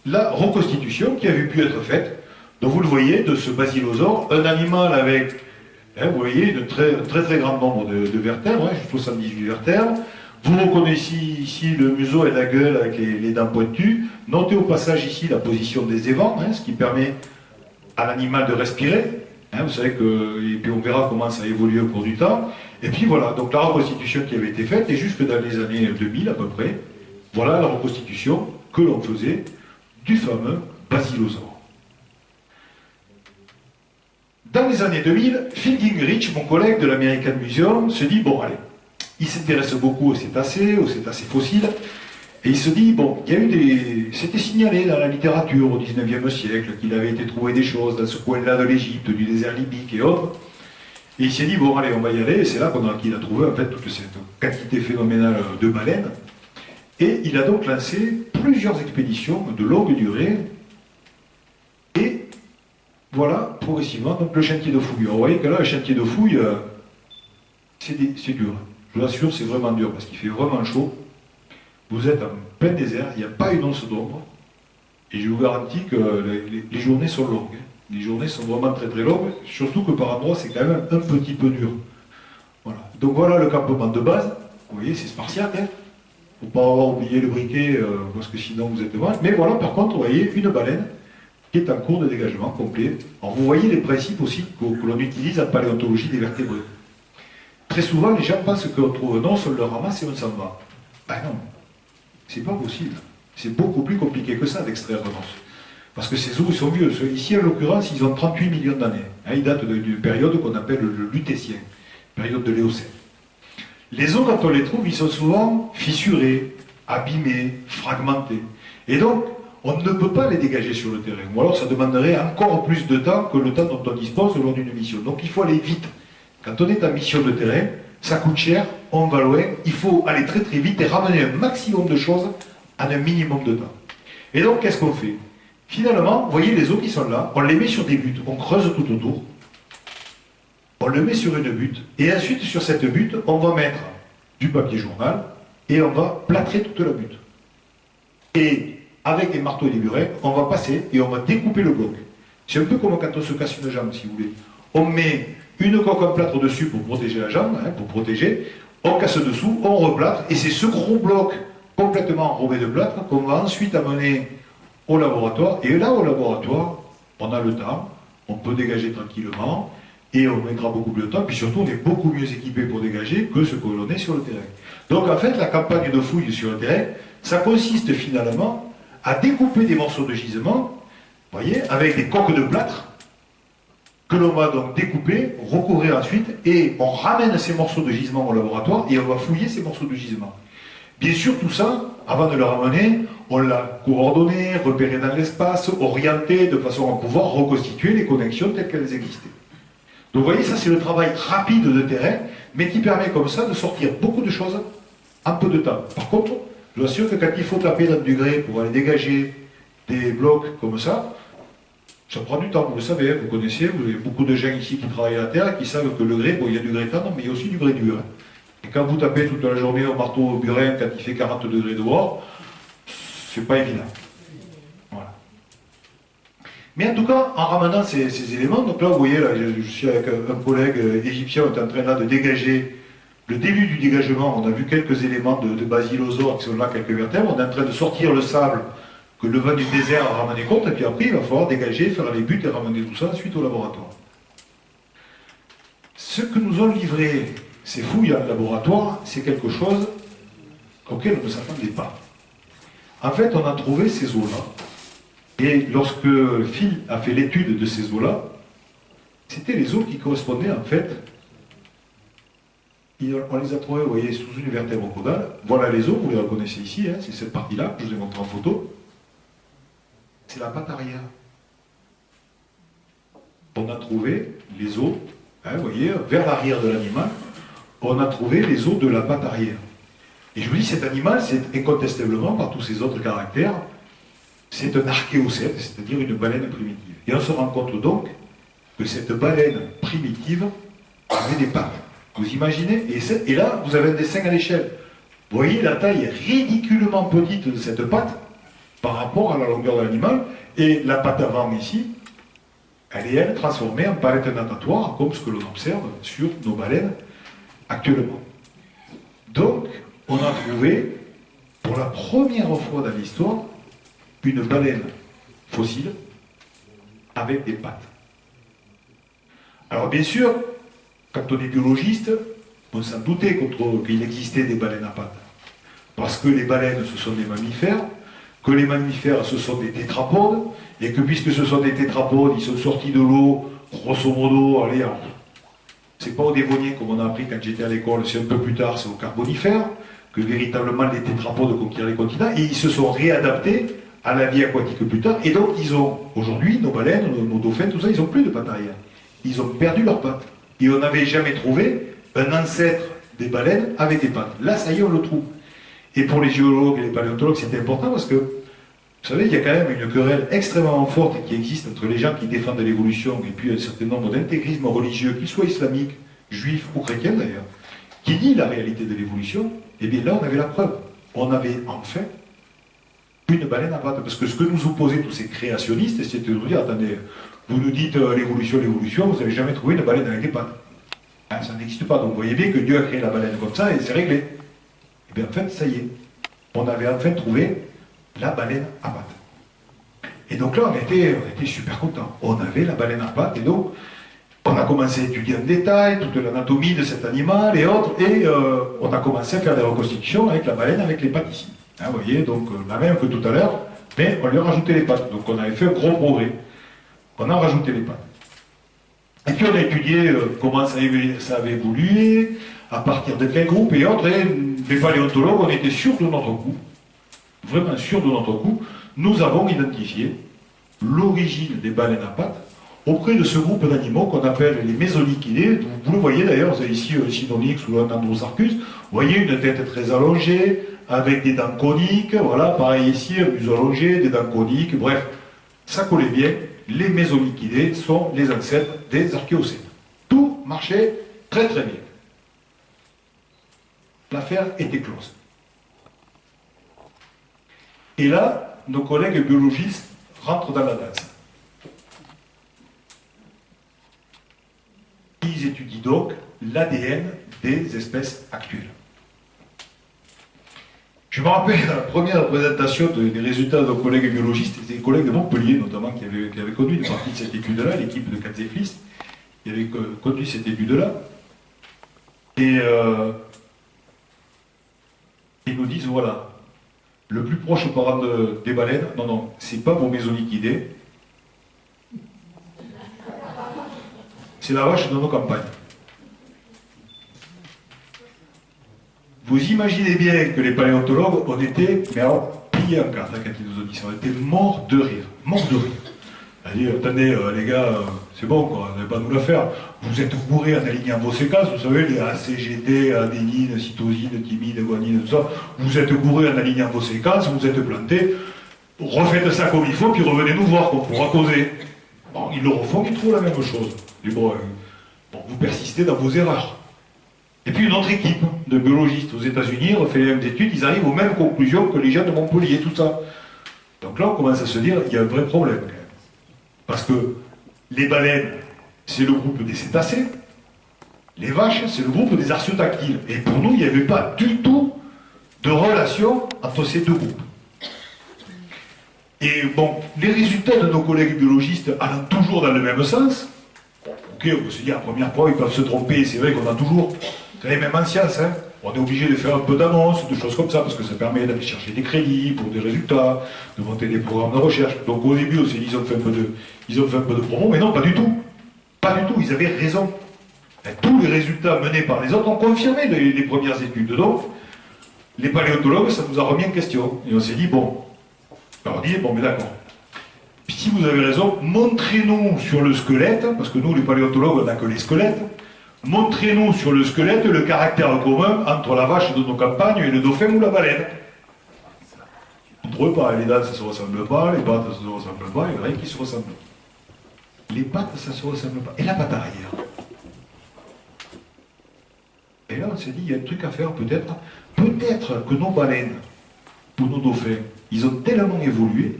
la reconstitution qui avait pu être faite, donc vous le voyez, de ce basilosaure, un animal avec, vous voyez, un très grand nombre de vertèbres, 78 vertèbres. Vous reconnaissez ici le museau et la gueule avec les dents pointues. Notez au passage ici la position des évents, ce qui permet à l'animal de respirer. Vous savez que, et puis on verra comment ça évolue au cours du temps. Et puis voilà, donc la reconstitution qui avait été faite, et jusque dans les années 2000 à peu près, voilà la reconstitution que l'on faisait du fameux basilosaure. Dans les années 2000, Phil Gingrich, mon collègue de l'American Museum, se dit, bon allez, il s'intéresse beaucoup aux cétacés fossiles, et il se dit, bon, il y a eu c'était signalé dans la littérature au 19e siècle qu'il avait été trouvé des choses dans ce coin-là de l'Égypte, du désert libyque et autres. Et il s'est dit, bon allez, on va y aller, et c'est là qu'il a trouvé en fait toute cette quantité phénoménale de baleines. Et il a donc lancé plusieurs expéditions de longue durée. Et voilà, progressivement, donc le chantier de fouille. Alors, vous voyez que là, le chantier de fouille, c'est dur. Je vous assure, c'est vraiment dur, parce qu'il fait vraiment chaud. Vous êtes en plein désert, il n'y a pas une once d'ombre. Et je vous garantis que les journées sont longues. Les journées sont vraiment très longues, surtout que par endroits, c'est quand même un petit peu dur. Voilà. Donc voilà le campement de base. Vous voyez, c'est spartiate. Il ne faut pas avoir oublié le briquet, parce que sinon vous êtes mal. Mais voilà, par contre, vous voyez une baleine qui est en cours de dégagement complet. Alors vous voyez les principes aussi que l'on utilise en paléontologie des vertébrés. Très souvent, les gens pensent qu'on trouve un os, on le ramasse et on s'en va. Ben non, c'est pas possible. C'est beaucoup plus compliqué que ça d'extraire un os. Parce que ces os sont vieux. Ici, en l'occurrence, ils ont 38 millions d'années. Ils datent d'une période qu'on appelle le Lutétien, période de l'Éocène. Les os, quand on les trouve, ils sont souvent fissurés, abîmés, fragmentés. Et donc, on ne peut pas les dégager sur le terrain. Ou alors, ça demanderait encore plus de temps que le temps dont on dispose lors d'une mission. Donc, il faut aller vite. Quand on est en mission de terrain, ça coûte cher, on va loin, il faut aller très vite et ramener un maximum de choses en un minimum de temps. Et donc, qu'est-ce qu'on fait? Finalement, vous voyez les os qui sont là, on les met sur des buttes, on creuse tout autour, on le met sur une butte, et ensuite sur cette butte, on va mettre du papier journal, et on va plâtrer toute la butte. Et avec des marteaux et des burettes, on va passer et on va découper le bloc. C'est un peu comme quand on se casse une jambe, si vous voulez. On met une coque en plâtre dessus pour protéger la jambe, pour protéger, on casse dessous, on replâtre, et c'est ce gros bloc complètement enrobé de plâtre qu'on va ensuite amener au laboratoire, et là au laboratoire, on a le temps, on peut dégager tranquillement, et on mettra beaucoup plus de temps, puis surtout on est beaucoup mieux équipé pour dégager que ce que l'on est sur le terrain. Donc en fait, la campagne de fouille sur le terrain, ça consiste finalement à découper des morceaux de gisement, vous voyez, avec des coques de plâtre, que l'on va donc découper, recouvrir ensuite, et on ramène ces morceaux de gisement au laboratoire et on va fouiller ces morceaux de gisement. Bien sûr, tout ça, avant de le ramener, on l'a coordonné, repéré dans l'espace, orienté de façon à pouvoir reconstituer les connexions telles qu'elles existaient. Donc vous voyez, ça c'est le travail rapide de terrain, mais qui permet comme ça de sortir beaucoup de choses en peu de temps. Par contre, je vous assure que quand il faut taper dans du grès pour aller dégager des blocs comme ça prend du temps, vous le savez, vous connaissez, vous avez beaucoup de gens ici qui travaillent à la terre qui savent que le grès, bon, il y a du grès tendre, mais il y a aussi du grès dur. Et quand vous tapez toute la journée au marteau au burin, quand il fait 40 degrés dehors, c'est pas évident. Voilà. Mais en tout cas, en ramenant ces éléments, donc là, vous voyez, là, je suis avec un collègue égyptien, on est en train là de dégager le début du dégagement. On a vu quelques éléments de basillosaures qui sont là, quelques vertèbres. On est en train de sortir le sable que le vent du désert a ramené compte, et puis après, il va falloir dégager, faire les buts et ramener tout ça ensuite au laboratoire. Ce que nous ont livré ces fouilles en laboratoire, c'est quelque chose auquel on ne s'attendait pas. En fait, on a trouvé ces eaux-là, et lorsque Phil a fait l'étude de ces eaux-là, c'était les eaux qui correspondaient en fait, on les a trouvées, vous voyez, sous une vertèbre caudale. Voilà les eaux, vous les reconnaissez ici, hein, c'est cette partie-là que je vous ai montré en photo. C'est la patte arrière. On a trouvé les os, hein, vous voyez, vers l'arrière de l'animal, on a trouvé les os de la patte arrière. Et je vous dis, cet animal, c'est incontestablement, par tous ses autres caractères, c'est un archéocète, c'est-à-dire une baleine primitive. Et on se rend compte donc que cette baleine primitive avait des pattes. Vous imaginez? Et là, vous avez un dessin à l'échelle. Vous voyez la taille ridiculement petite de cette patte par rapport à la longueur de l'animal, et la patte avant ici, elle est transformée en palette natatoire, comme ce que l'on observe sur nos baleines actuellement. Donc, on a trouvé, pour la première fois dans l'histoire, une baleine fossile avec des pattes. Alors bien sûr, quand on est biologiste, on s'en doutait qu'il existait des baleines à pattes. Parce que les baleines, ce sont des mammifères, que les mammifères, ce sont des tétrapodes, et que puisque ce sont des tétrapodes, ils sont sortis de l'eau, grosso modo, allez, c'est pas au Dévonien comme on a appris quand j'étais à l'école, c'est un peu plus tard, c'est au Carbonifère, que véritablement les tétrapodes conquirent les continents, et ils se sont réadaptés à la vie aquatique plus tard, et donc ils ont, aujourd'hui, nos baleines, nos dauphins, tout ça, ils n'ont plus de pattes arrière. Ils ont perdu leurs pattes. Et on n'avait jamais trouvé un ancêtre des baleines avec des pattes. Là, ça y est, on le trouve. Et pour les géologues et les paléontologues, c'était important parce que, vous savez, il y a quand même une querelle extrêmement forte qui existe entre les gens qui défendent l'évolution et puis un certain nombre d'intégrismes religieux, qu'ils soient islamiques, juifs ou chrétiens d'ailleurs, qui nient la réalité de l'évolution. Et bien là, on avait la preuve. On avait enfin une baleine à pattes. Parce que ce que nous opposaient tous ces créationnistes, c'était de nous dire, attendez, vous nous dites l'évolution, vous n'avez jamais trouvé une baleine avec des pattes. Hein, ça n'existe pas. Donc vous voyez bien que Dieu a créé la baleine comme ça et c'est réglé. Et bien en fait, ça y est. On avait enfin trouvé la baleine à pattes. Et donc là, on était super contents. On avait la baleine à pattes et donc on a commencé à étudier en détail toute l'anatomie de cet animal et autres, et on a commencé à faire des reconstitutions avec la baleine avec les pattes ici. Hein, vous voyez, donc la même que tout à l'heure, mais on lui a rajouté les pattes. Donc on avait fait un gros progrès. On a rajouté les pattes. Et puis on a étudié comment ça avait évolué, à partir de quel groupe et autres, et les paléontologues, on était sûrs de notre coup, vraiment sûrs de notre coup, nous avons identifié l'origine des baleines à pattes auprès de ce groupe d'animaux qu'on appelle les mésolichidés. Vous le voyez d'ailleurs, vous avez ici le Synonyx ou l'Androsarcus, vous voyez une tête très allongée, avec des dents coniques, voilà, pareil ici, un museau allongé, des dents coniques, bref, ça collait bien. Les mésolichidés sont les ancêtres des archéocènes. Tout marchait très très bien. L'affaire était close. Et là, nos collègues biologistes rentrent dans la danse. Ils étudient donc l'ADN des espèces actuelles. Je me rappelle la première présentation des résultats de nos collègues biologistes, c'était des collègues de Montpellier notamment qui avaient conduit une partie de cette étude-là, l'équipe de Katzeflis, qui avait conduit cette étude-là. Et ils nous disent, voilà, le plus proche parent des baleines, non, c'est pas vos mésolichidés, c'est la vache de nos campagnes. Vous imaginez bien que les paléontologues, on était, mais alors, pliés en quatre, hein, quand ils nous ont dit ça, on était morts de rire, morts de rire. On a dit, attendez, les gars, c'est bon, quoi, vous n'allez pas nous la faire. Vous êtes bourrés en alignant vos séquences, vous savez, les ACGT, adénine, cytosine, thymine, guanine, tout ça. Vous êtes bourrés en alignant vos séquences, vous êtes plantés. Refaites ça comme il faut, puis revenez nous voir, qu'on pourra causer. Bon, ils le refont, ils trouvent la même chose. Et bon, vous persistez dans vos erreurs. Et puis une autre équipe de biologistes aux États-Unis refait les mêmes études, ils arrivent aux mêmes conclusions que les gens de Montpellier, tout ça. Donc là, on commence à se dire, il y a un vrai problème, quand même. Parce que les baleines, c'est le groupe des cétacés, les vaches, c'est le groupe des artiodactyles. Et pour nous, il n'y avait pas du tout de relation entre ces deux groupes. Et bon, les résultats de nos collègues biologistes allant toujours dans le même sens, ok, on peut se dire, à première fois, ils peuvent se tromper, c'est vrai qu'on a toujours, vous savez, même en science, hein, on est obligé de faire un peu d'annonces, de choses comme ça, parce que ça permet d'aller chercher des crédits pour des résultats, de monter des programmes de recherche. Donc au début, on s'est dit, ils ont fait un peu de promo, mais non, pas du tout. Pas du tout, ils avaient raison. Et tous les résultats menés par les autres ont confirmé les premières études. Donc, les paléontologues, ça nous a remis en question. Et on s'est dit, bon, alors on dit, bon, mais d'accord. Puis si vous avez raison, montrez-nous sur le squelette, parce que nous, les paléontologues, on n'a que les squelettes, montrez-nous sur le squelette le caractère commun entre la vache de nos campagnes et le dauphin ou la baleine. Entre eux, pas, les dents, ça ne se ressemble pas, les pattes, ça ne se ressemble pas, il n'y a rien qui se ressemble. Les pattes, ça ne se ressemble pas. Et la patte arrière. Et là, on s'est dit, il y a un truc à faire, peut-être. Peut-être que nos baleines, ou nos dauphins, ils ont tellement évolué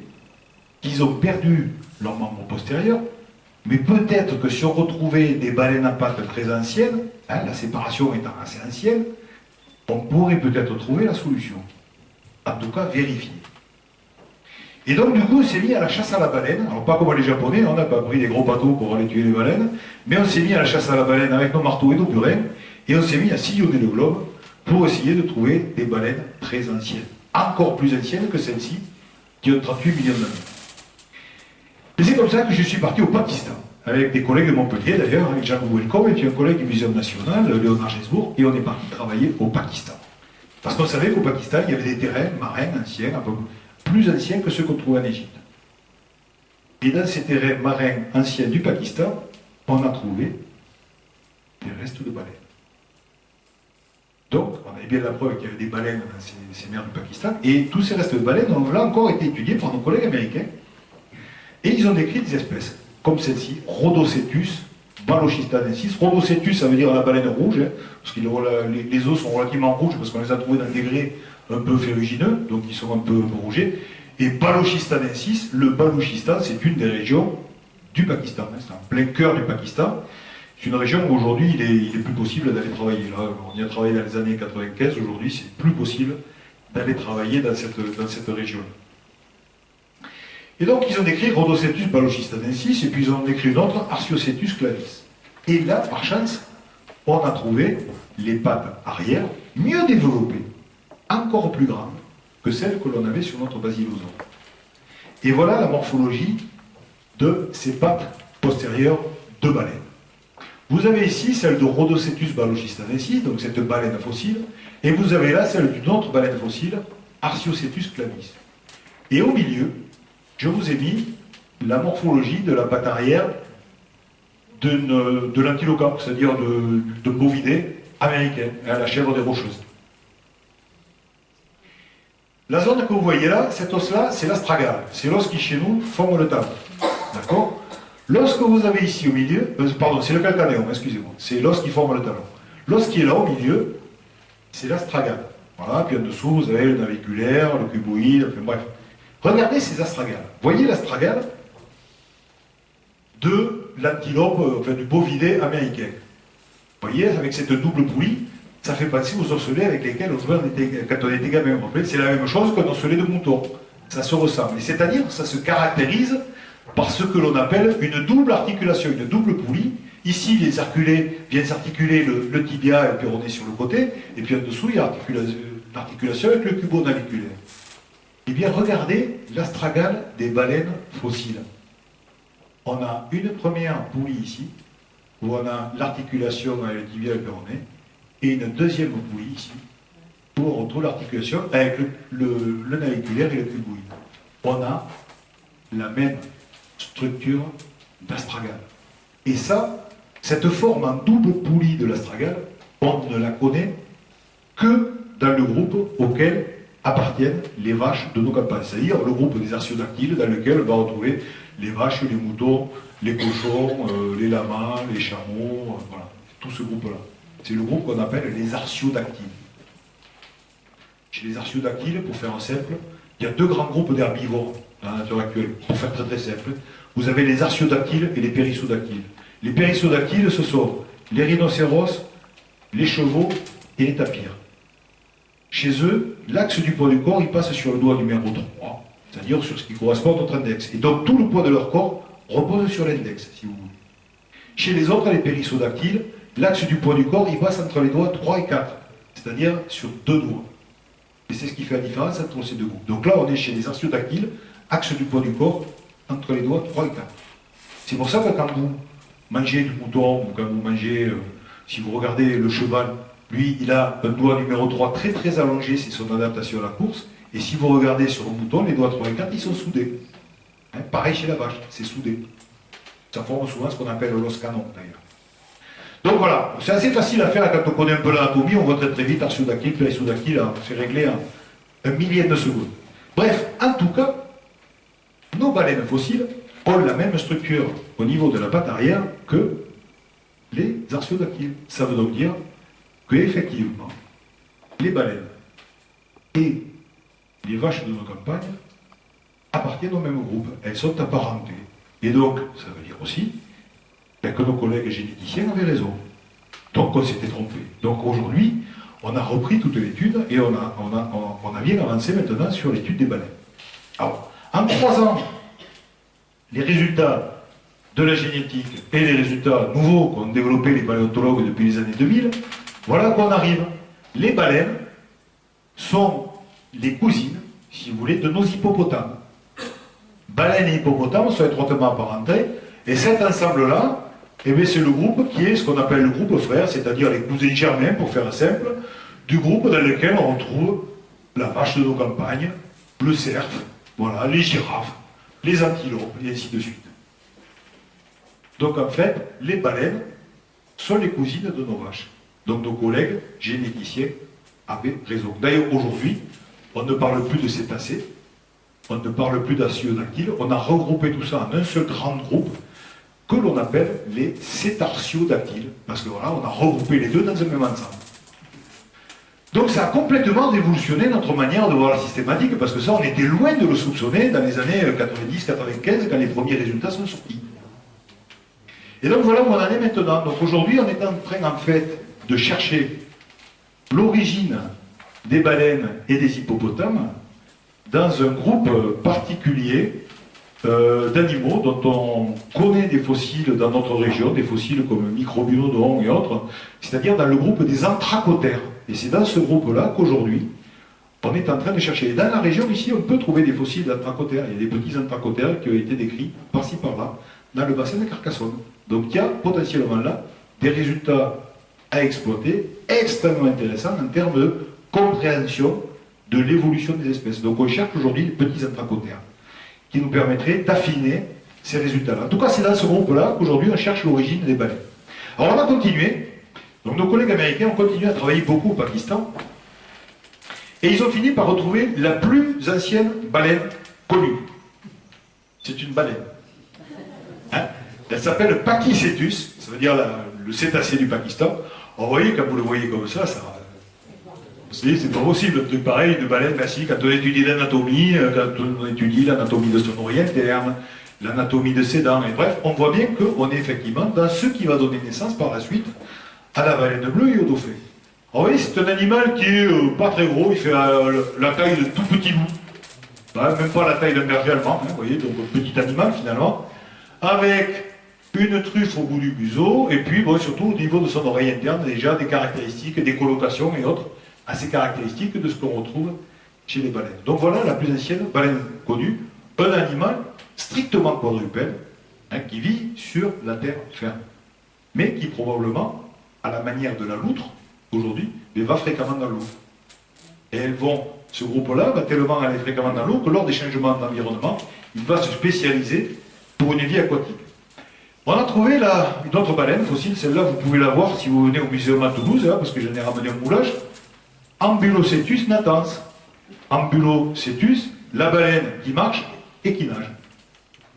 qu'ils ont perdu leurs membres postérieurs, mais peut-être que si on retrouvait des baleines à pattes très anciennes, hein, la séparation étant assez ancienne, on pourrait peut-être trouver la solution. En tout cas, vérifier. Et donc, du coup, on s'est mis à la chasse à la baleine. Alors, pas comme les Japonais, on n'a pas pris des gros bateaux pour aller tuer les baleines, mais on s'est mis à la chasse à la baleine avec nos marteaux et nos burins, et on s'est mis à sillonner le globe pour essayer de trouver des baleines très anciennes. Encore plus anciennes que celles-ci, qui ont 38 millions d'années. Et c'est comme ça que je suis parti au Pakistan, avec des collègues de Montpellier d'ailleurs, avec Jean Welcome, et puis un collègue du Muséum national, Léonard Gainsbourg, et on est parti travailler au Pakistan. Parce qu'on savait qu'au Pakistan, il y avait des terrains marins anciens, un peu plus anciens que ceux qu'on trouvait en Égypte. Et dans ces terrains marins anciens du Pakistan, on a trouvé des restes de baleines. Donc, on avait bien la preuve qu'il y avait des baleines dans ces mers du Pakistan, et tous ces restes de baleines ont là encore été étudiés par nos collègues américains. Et ils ont décrit des espèces, comme celle-ci, Rhodocetus balochistanensis. Rhodocetus, ça veut dire la baleine rouge, hein, parce que les os sont relativement rouges, parce qu'on les a trouvés dans des degrés un peu ferrugineux, donc ils sont un peu rougés. Et balochistanensis, le Balochistan, c'est une des régions du Pakistan, hein, c'est en plein cœur du Pakistan. C'est une région où aujourd'hui il est plus possible d'aller travailler. Là, on y a travaillé dans les années 95, aujourd'hui c'est plus possible d'aller travailler dans cette région. Et donc ils ont décrit Rhodocetus balochistanensis, et puis ils ont décrit une autre, Arciocetus clavis. Et là, par chance, on a trouvé les pattes arrière mieux développées, encore plus grandes que celles que l'on avait sur notre basilosaure. Et voilà la morphologie de ces pattes postérieures de baleine. Vous avez ici celle de Rhodocetus balochistanensis, donc cette baleine fossile, et vous avez là celle d'une autre baleine fossile, Arciocetus clavis. Et au milieu, je vous ai mis la morphologie de la patte arrière de l'antilope, c'est-à-dire de bovidé américain, hein, la chèvre des Rocheuses. La zone que vous voyez là, cet os-là, c'est l'astragale. C'est l'os qui, chez nous, forme le talon. D'accord? L'os que vous avez ici au milieu, pardon, c'est le calcanéum, excusez-moi, c'est l'os qui forme le talon. L'os qui est là au milieu, c'est l'astragale. Voilà, puis en dessous, vous avez le naviculaire, le cuboïde, enfin bref. Regardez ces astragales. Voyez l'astragale de l'antilope, enfin du bovidé américain. Vous voyez, avec cette double poulie, ça fait penser aux osselets avec lesquels on trouvait quand on était gamin. C'est la même chose qu'un osselet de mouton. Ça se ressemble. C'est-à-dire, ça se caractérise par ce que l'on appelle une double articulation, une double poulie. Ici, les arculés viennent s'articuler le tibia et le péroné sur le côté, et puis en dessous, il y a l'articulation avec le cubo-naviculaire. Eh bien, regardez l'astragale des baleines fossiles. On a une première poulie ici, où on a l'articulation avec le tibia et le péroné, et une deuxième bouille ici, où on retrouve l'articulation avec le naviculaire et le cuboïde. On a la même structure d'astragale. Et ça, cette forme en double poulie de l'astragale, on ne la connaît que dans le groupe auquel appartiennent les vaches de nos campagnes, c'est-à-dire le groupe des artiodactyles dans lequel on va retrouver les vaches, les moutons, les cochons, les lamas, les chameaux, voilà, tout ce groupe-là. C'est le groupe qu'on appelle les artiodactyles. Chez les artiodactyles, pour faire un simple, il y a deux grands groupes d'herbivores dans la nature actuelle. Pour faire très très simple, vous avez les artiodactyles et les périssodactyles. Les périssodactyles, ce sont les rhinocéros, les chevaux et les tapirs. Chez eux, l'axe du poids du corps, il passe sur le doigt numéro 3, c'est-à-dire sur ce qui correspond à notre index. Et donc tout le poids de leur corps repose sur l'index, si vous voulez. Chez les autres, les périssodactyles, l'axe du poids du corps, il passe entre les doigts 3 et 4, c'est-à-dire sur deux doigts. Et c'est ce qui fait la différence entre ces deux groupes. Donc là, on est chez les artiodactyles, axe du poids du corps, entre les doigts 3 et 4. C'est pour ça que quand vous mangez du mouton, ou quand vous mangez, si vous regardez le cheval, lui, il a un doigt numéro 3 très très allongé, c'est son adaptation à la course. Et si vous regardez sur le mouton, les doigts 3 et 4, ils sont soudés. Hein, pareil chez la vache, c'est soudé. Ça forme souvent ce qu'on appelle l'os canon, d'ailleurs. Donc voilà, c'est assez facile à faire quand on connaît un peu l'anatomie, on voit très très vite artiodactyle, périssodactyle, c'est réglé en un millième de seconde. Bref, en tout cas, nos baleines fossiles ont la même structure au niveau de la patte arrière que les artiodactyles. Ça veut donc dire qu'effectivement, les baleines et les vaches de nos campagnes appartiennent au même groupe. Elles sont apparentées. Et donc, ça veut dire aussi que nos collègues généticiens avaient raison. Donc, on s'était trompé. Donc, aujourd'hui, on a repris toute l'étude et on a bien avancé maintenant sur l'étude des baleines. Alors, en 3 ans, les résultats de la génétique et les résultats nouveaux qu'ont développés les paléontologues depuis les années 2000, voilà qu'on arrive. Les baleines sont les cousines, si vous voulez, de nos hippopotames. Baleines et hippopotames sont étroitement apparentés, et cet ensemble-là, eh c'est le groupe qui est ce qu'on appelle le groupe frère, c'est-à-dire les cousins germains, pour faire simple, du groupe dans lequel on retrouve la vache de nos campagnes, le cerf, voilà, les girafes, les antilopes, et ainsi de suite. Donc en fait, les baleines sont les cousines de nos vaches. Donc nos collègues généticiens avaient raison. D'ailleurs, aujourd'hui, on ne parle plus de cétacés, on ne parle plus d'artiodactyles, on a regroupé tout ça en un seul grand groupe que l'on appelle les cétartiodactyles, parce que voilà, on a regroupé les deux dans un même ensemble. Donc ça a complètement révolutionné notre manière de voir la systématique, parce que ça, on était loin de le soupçonner dans les années 90-95, quand les premiers résultats sont sortis. Et donc voilà où on en est maintenant. Donc aujourd'hui, on est en train, en fait, de chercher l'origine des baleines et des hippopotames dans un groupe particulier d'animaux dont on connaît des fossiles dans notre région, des fossiles comme Microbionodon et autres, c'est-à-dire dans le groupe des anthracotères. Et c'est dans ce groupe-là qu'aujourd'hui, on est en train de chercher. Et dans la région ici, on peut trouver des fossiles d'anthracotères. Il y a des petits anthracotères qui ont été décrits par-ci par-là dans le bassin de Carcassonne. Donc il y a potentiellement là des résultats à exploiter extrêmement intéressants en termes de compréhension de l'évolution des espèces. Donc on cherche aujourd'hui les petits anthracotères qui nous permettraient d'affiner ces résultats-là. En tout cas, c'est dans ce groupe-là qu'aujourd'hui on cherche l'origine des baleines. Alors on va continuer. Donc nos collègues américains ont continué à travailler beaucoup au Pakistan et ils ont fini par retrouver la plus ancienne baleine connue. C'est une baleine. Hein? Elle s'appelle Pachycetus, ça veut dire le cétacé du Pakistan. Alors, vous voyez, quand vous le voyez comme ça, c'est pas possible, un truc pareil, une baleine classique. Quand on étudie l'anatomie, quand on étudie l'anatomie de son oreille interne, l'anatomie de ses dents, et bref, on voit bien qu'on est effectivement dans ce qui va donner naissance par la suite à la baleine bleue et au dauphin. Alors, vous voyez, c'est un animal qui est pas très gros, il fait la taille de tout petit bout. Même pas la taille d'un berger allemand, hein, vous voyez, donc un petit animal finalement, avec une truffe au bout du museau, et puis bon, surtout au niveau de son oreille interne, déjà des caractéristiques, des colocations et autres, assez caractéristiques de ce qu'on retrouve chez les baleines. Donc voilà la plus ancienne baleine connue, un animal strictement quadrupède, hein, qui vit sur la terre ferme. mais qui probablement, à la manière de la loutre, aujourd'hui, va fréquemment dans l'eau. Et ce groupe-là va tellement aller fréquemment dans l'eau que lors des changements d'environnement, il va se spécialiser pour une vie aquatique. On a trouvé là une autre baleine fossile, celle-là vous pouvez la voir si vous venez au muséum à Toulouse, hein, parce que j'en ai ramené un moulage. Ambulocetus natans. Ambulocetus, la baleine qui marche et qui nage.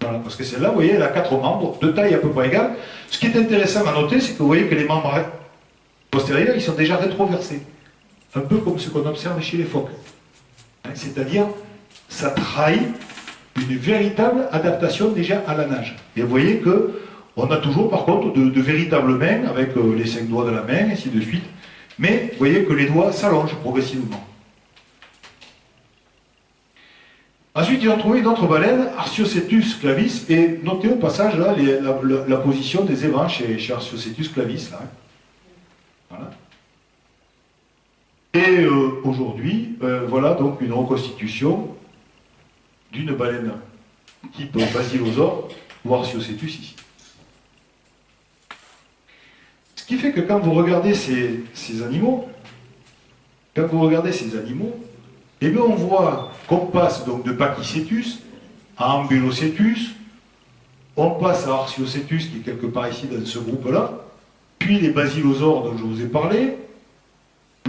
Voilà, parce que celle-là, vous voyez, elle a 4 membres, de taille à peu près égale. Ce qui est intéressant à noter, c'est que vous voyez que les membres postérieurs, ils sont déjà rétroversés. Un peu comme ce qu'on observe chez les phoques. Hein, c'est-à-dire, ça trahit une véritable adaptation déjà à la nage. Et vous voyez que on a toujours, par contre, de véritables mains, avec les 5 doigts de la main, et ainsi de suite. Mais vous voyez que les doigts s'allongent progressivement. Ensuite, ils ont trouvé une autre baleine, Arciocetus clavis, et notez au passage là, la position des évents chez Arciocetus clavis. Là. Voilà. Et aujourd'hui, voilà donc une reconstitution d'une baleine type Basilosaure ou Arciocetus ici. Ce qui fait que quand vous regardez ces animaux, eh bien on voit qu'on passe donc de Pachycetus à Ambulocetus, on passe à Arciocetus qui est quelque part ici dans ce groupe-là, puis les basilosaures dont je vous ai parlé,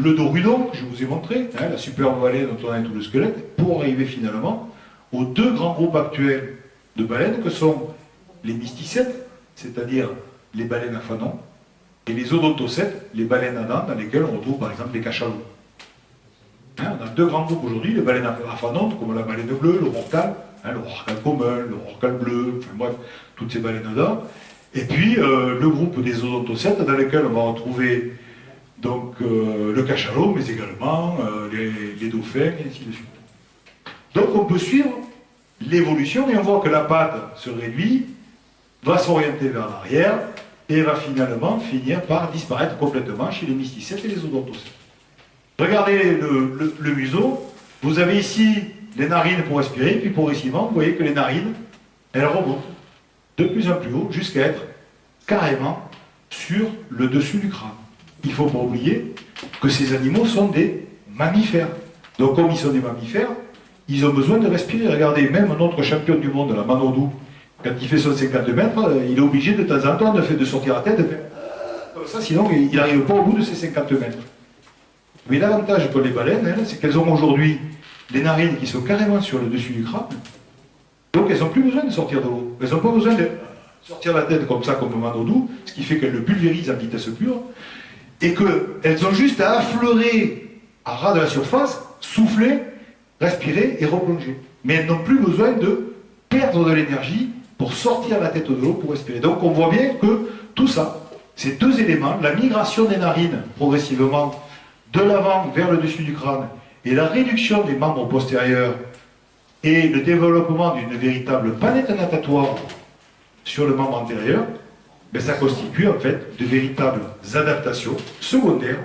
le Dorudon que je vous ai montré, hein, la superbe baleine dont on a tout le squelette, pour arriver finalement aux 2 grands groupes actuels de baleines que sont les mysticètes, c'est-à-dire les baleines à fanon, et les odontocètes, les baleines à dents, dans lesquelles on retrouve par exemple les cachalots. Hein, on a 2 grands groupes aujourd'hui, les baleines à fanon, comme la baleine bleue, le rorqual, hein, le rorqual commun, le rorqual bleu, enfin bref, toutes ces baleines à dents. Et puis le groupe des odontocètes, dans lequel on va retrouver donc, le cachalot, mais également les dauphins, et ainsi de suite. Donc on peut suivre l'évolution, et on voit que la patte se réduit, va s'orienter vers l'arrière, et va finalement finir par disparaître complètement chez les mysticètes et les odontocètes. Regardez le museau, vous avez ici les narines pour respirer, puis progressivement, vous voyez que les narines, elles remontent de plus en plus haut, jusqu'à être carrément sur le dessus du crâne. Il ne faut pas oublier que ces animaux sont des mammifères. Donc comme ils sont des mammifères, ils ont besoin de respirer. Regardez, même notre champion du monde, la Manodou, quand il fait son 50 mètres, il est obligé de temps en temps de sortir la tête, de faire comme ça, sinon il n'arrive pas au bout de ses 50 mètres. Mais l'avantage pour les baleines, c'est qu'elles ont aujourd'hui des narines qui sont carrément sur le dessus du crâne, donc elles n'ont plus besoin de sortir de l'eau. Elles n'ont pas besoin de sortir la tête comme ça, comme le Manodou, ce qui fait qu'elles le pulvérisent à vitesse pure, et qu'elles ont juste à affleurer à ras de la surface, souffler, respirer et replonger. Mais elles n'ont plus besoin de perdre de l'énergie pour sortir la tête de l'eau pour respirer. Donc on voit bien que tout ça, ces 2 éléments, la migration des narines progressivement de l'avant vers le dessus du crâne et la réduction des membres postérieurs et le développement d'une véritable palette natatoire sur le membre antérieur, ben ça constitue en fait de véritables adaptations secondaires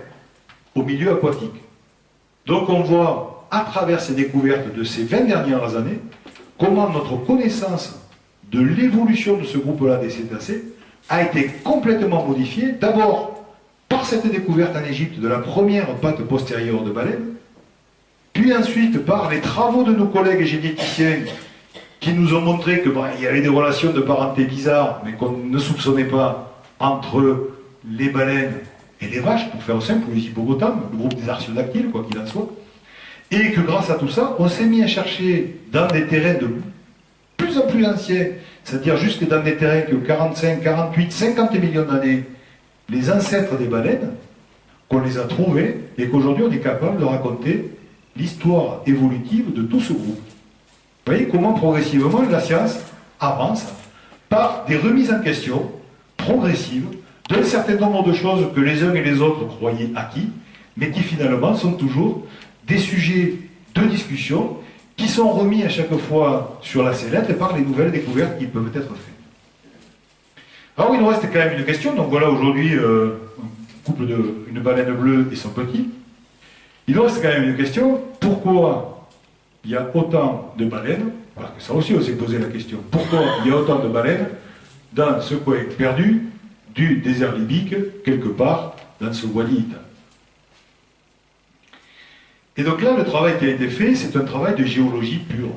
au milieu aquatique. Donc on voit à travers ces découvertes de ces 20 dernières années comment notre connaissance de l'évolution de ce groupe-là des cétacés a été complètement modifiée, d'abord par cette découverte en Égypte de la première patte postérieure de baleine, puis ensuite par les travaux de nos collègues généticiens qui nous ont montré que il y avait des relations de parenté bizarres, mais qu'on ne soupçonnait pas entre les baleines et les vaches, pour faire simple, ou les hippopotames, le groupe des artiodactyles, quoi qu'il en soit, et que grâce à tout ça, on s'est mis à chercher dans des terrains de plus en plus anciens, c'est-à-dire jusque dans des terrains qui ont 45, 48, 50 millions d'années, les ancêtres des baleines, qu'on les a trouvés, et qu'aujourd'hui on est capable de raconter l'histoire évolutive de tout ce groupe. Vous voyez comment progressivement la science avance par des remises en question progressives d'un certain nombre de choses que les uns et les autres croyaient acquis, mais qui finalement sont toujours des sujets de discussion qui sont remis à chaque fois sur la sellette par les nouvelles découvertes qui peuvent être faites. Alors il nous reste quand même une question, donc voilà aujourd'hui un couple une baleine bleue et son petit. Il nous reste quand même une question, pourquoi il y a autant de baleines, parce que ça aussi on s'est posé la question, pourquoi il y a autant de baleines dans ce coin perdu du désert libyque, quelque part dans ce Wadi Ita. Et donc là, le travail qui a été fait, c'est un travail de géologie pure.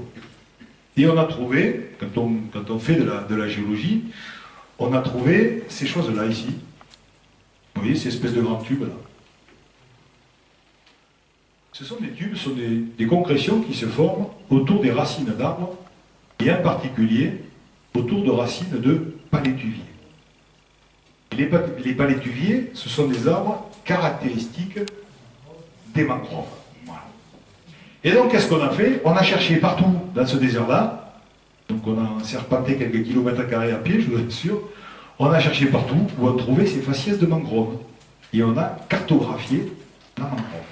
Et on a trouvé, quand on fait de la géologie, on a trouvé ces choses-là ici. Vous voyez, ces espèces de grands tubes là. Ce sont des tubes, ce sont des concrétions qui se forment autour des racines d'arbres, et en particulier autour de racines de palétuviers. Les palétuviers, ce sont des arbres caractéristiques des mangroves. Voilà. Et donc, qu'est-ce qu'on a fait? On a cherché partout dans ce désert-là, donc on a serpenté quelques kilomètres carrés à pied, je vous assure, on a cherché partout où on trouvait ces faciès de mangroves. Et on a cartographié la mangrove.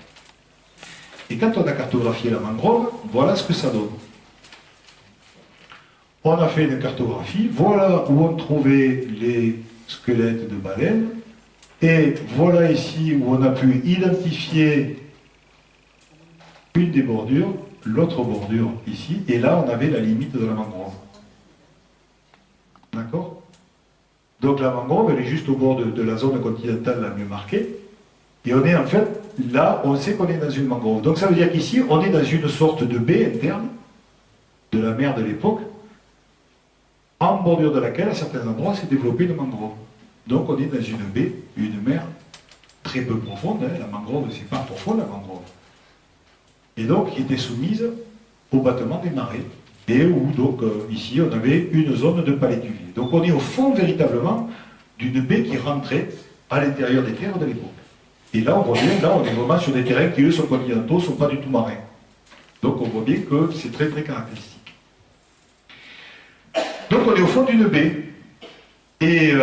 Et quand on a cartographié la mangrove, voilà ce que ça donne. On a fait une cartographie, voilà où on trouvait les squelettes de baleines, et voilà ici où on a pu identifier une des bordures, l'autre bordure ici, et là on avait la limite de la mangrove. D'accord? Donc la mangrove, elle est juste au bord de la zone continentale la mieux marquée, et on est en fait, là, on sait qu'on est dans une mangrove. Donc ça veut dire qu'ici, on est dans une sorte de baie interne de la mer de l'époque, en bordure de laquelle, à certains endroits, s'est développée une mangrove. Donc on est dans une baie, une mer très peu profonde. Hein. La mangrove, c'est pas profond, la mangrove. Et donc, qui était soumise au battement des marées. Et où, donc, ici, on avait une zone de palétuvier. Donc on est au fond, véritablement, d'une baie qui rentrait à l'intérieur des terres de l'époque. Et là, on voit bien, là, on est vraiment sur des terrains qui, eux, sont continentaux, ne sont pas du tout marins. Donc on voit bien que c'est très, très caractéristique. Donc on est au fond d'une baie. Et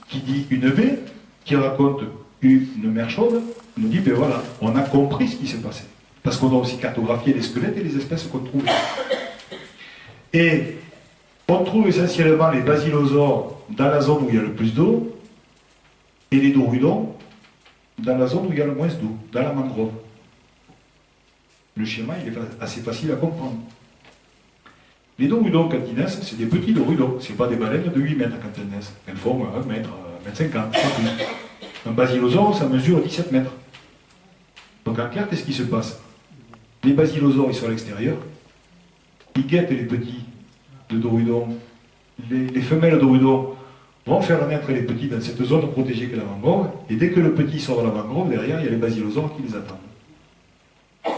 qui dit une baie, qui raconte une mer chaude, nous dit, ben voilà, on a compris ce qui s'est passé. Parce qu'on a aussi cartographié les squelettes et les espèces qu'on trouvait. Et on trouve essentiellement les basilosaures dans la zone où il y a le plus d'eau, et les dorudons dans la zone où il y a le moins d'eau, dans la mangrove. Le schéma, il est assez facile à comprendre. Les dorudons, quand ils naissent, c'est des petits dorudons. Ce n'est pas des baleines de 8 mètres quand elles naissent. Elles font 1 mètre, 1 mètre 50, pas plus. Un basilosaure, ça mesure 17 mètres. Donc en clair, qu'est-ce qui se passe? Les basilosaures, ils sont à l'extérieur. Ils guettent les petits de dorudons. Les femelles dorudons vont faire naître les petits dans cette zone protégée qu'est la mangrove. Et dès que le petit sort de la mangrove, derrière, il y a les basilosaures qui les attendent.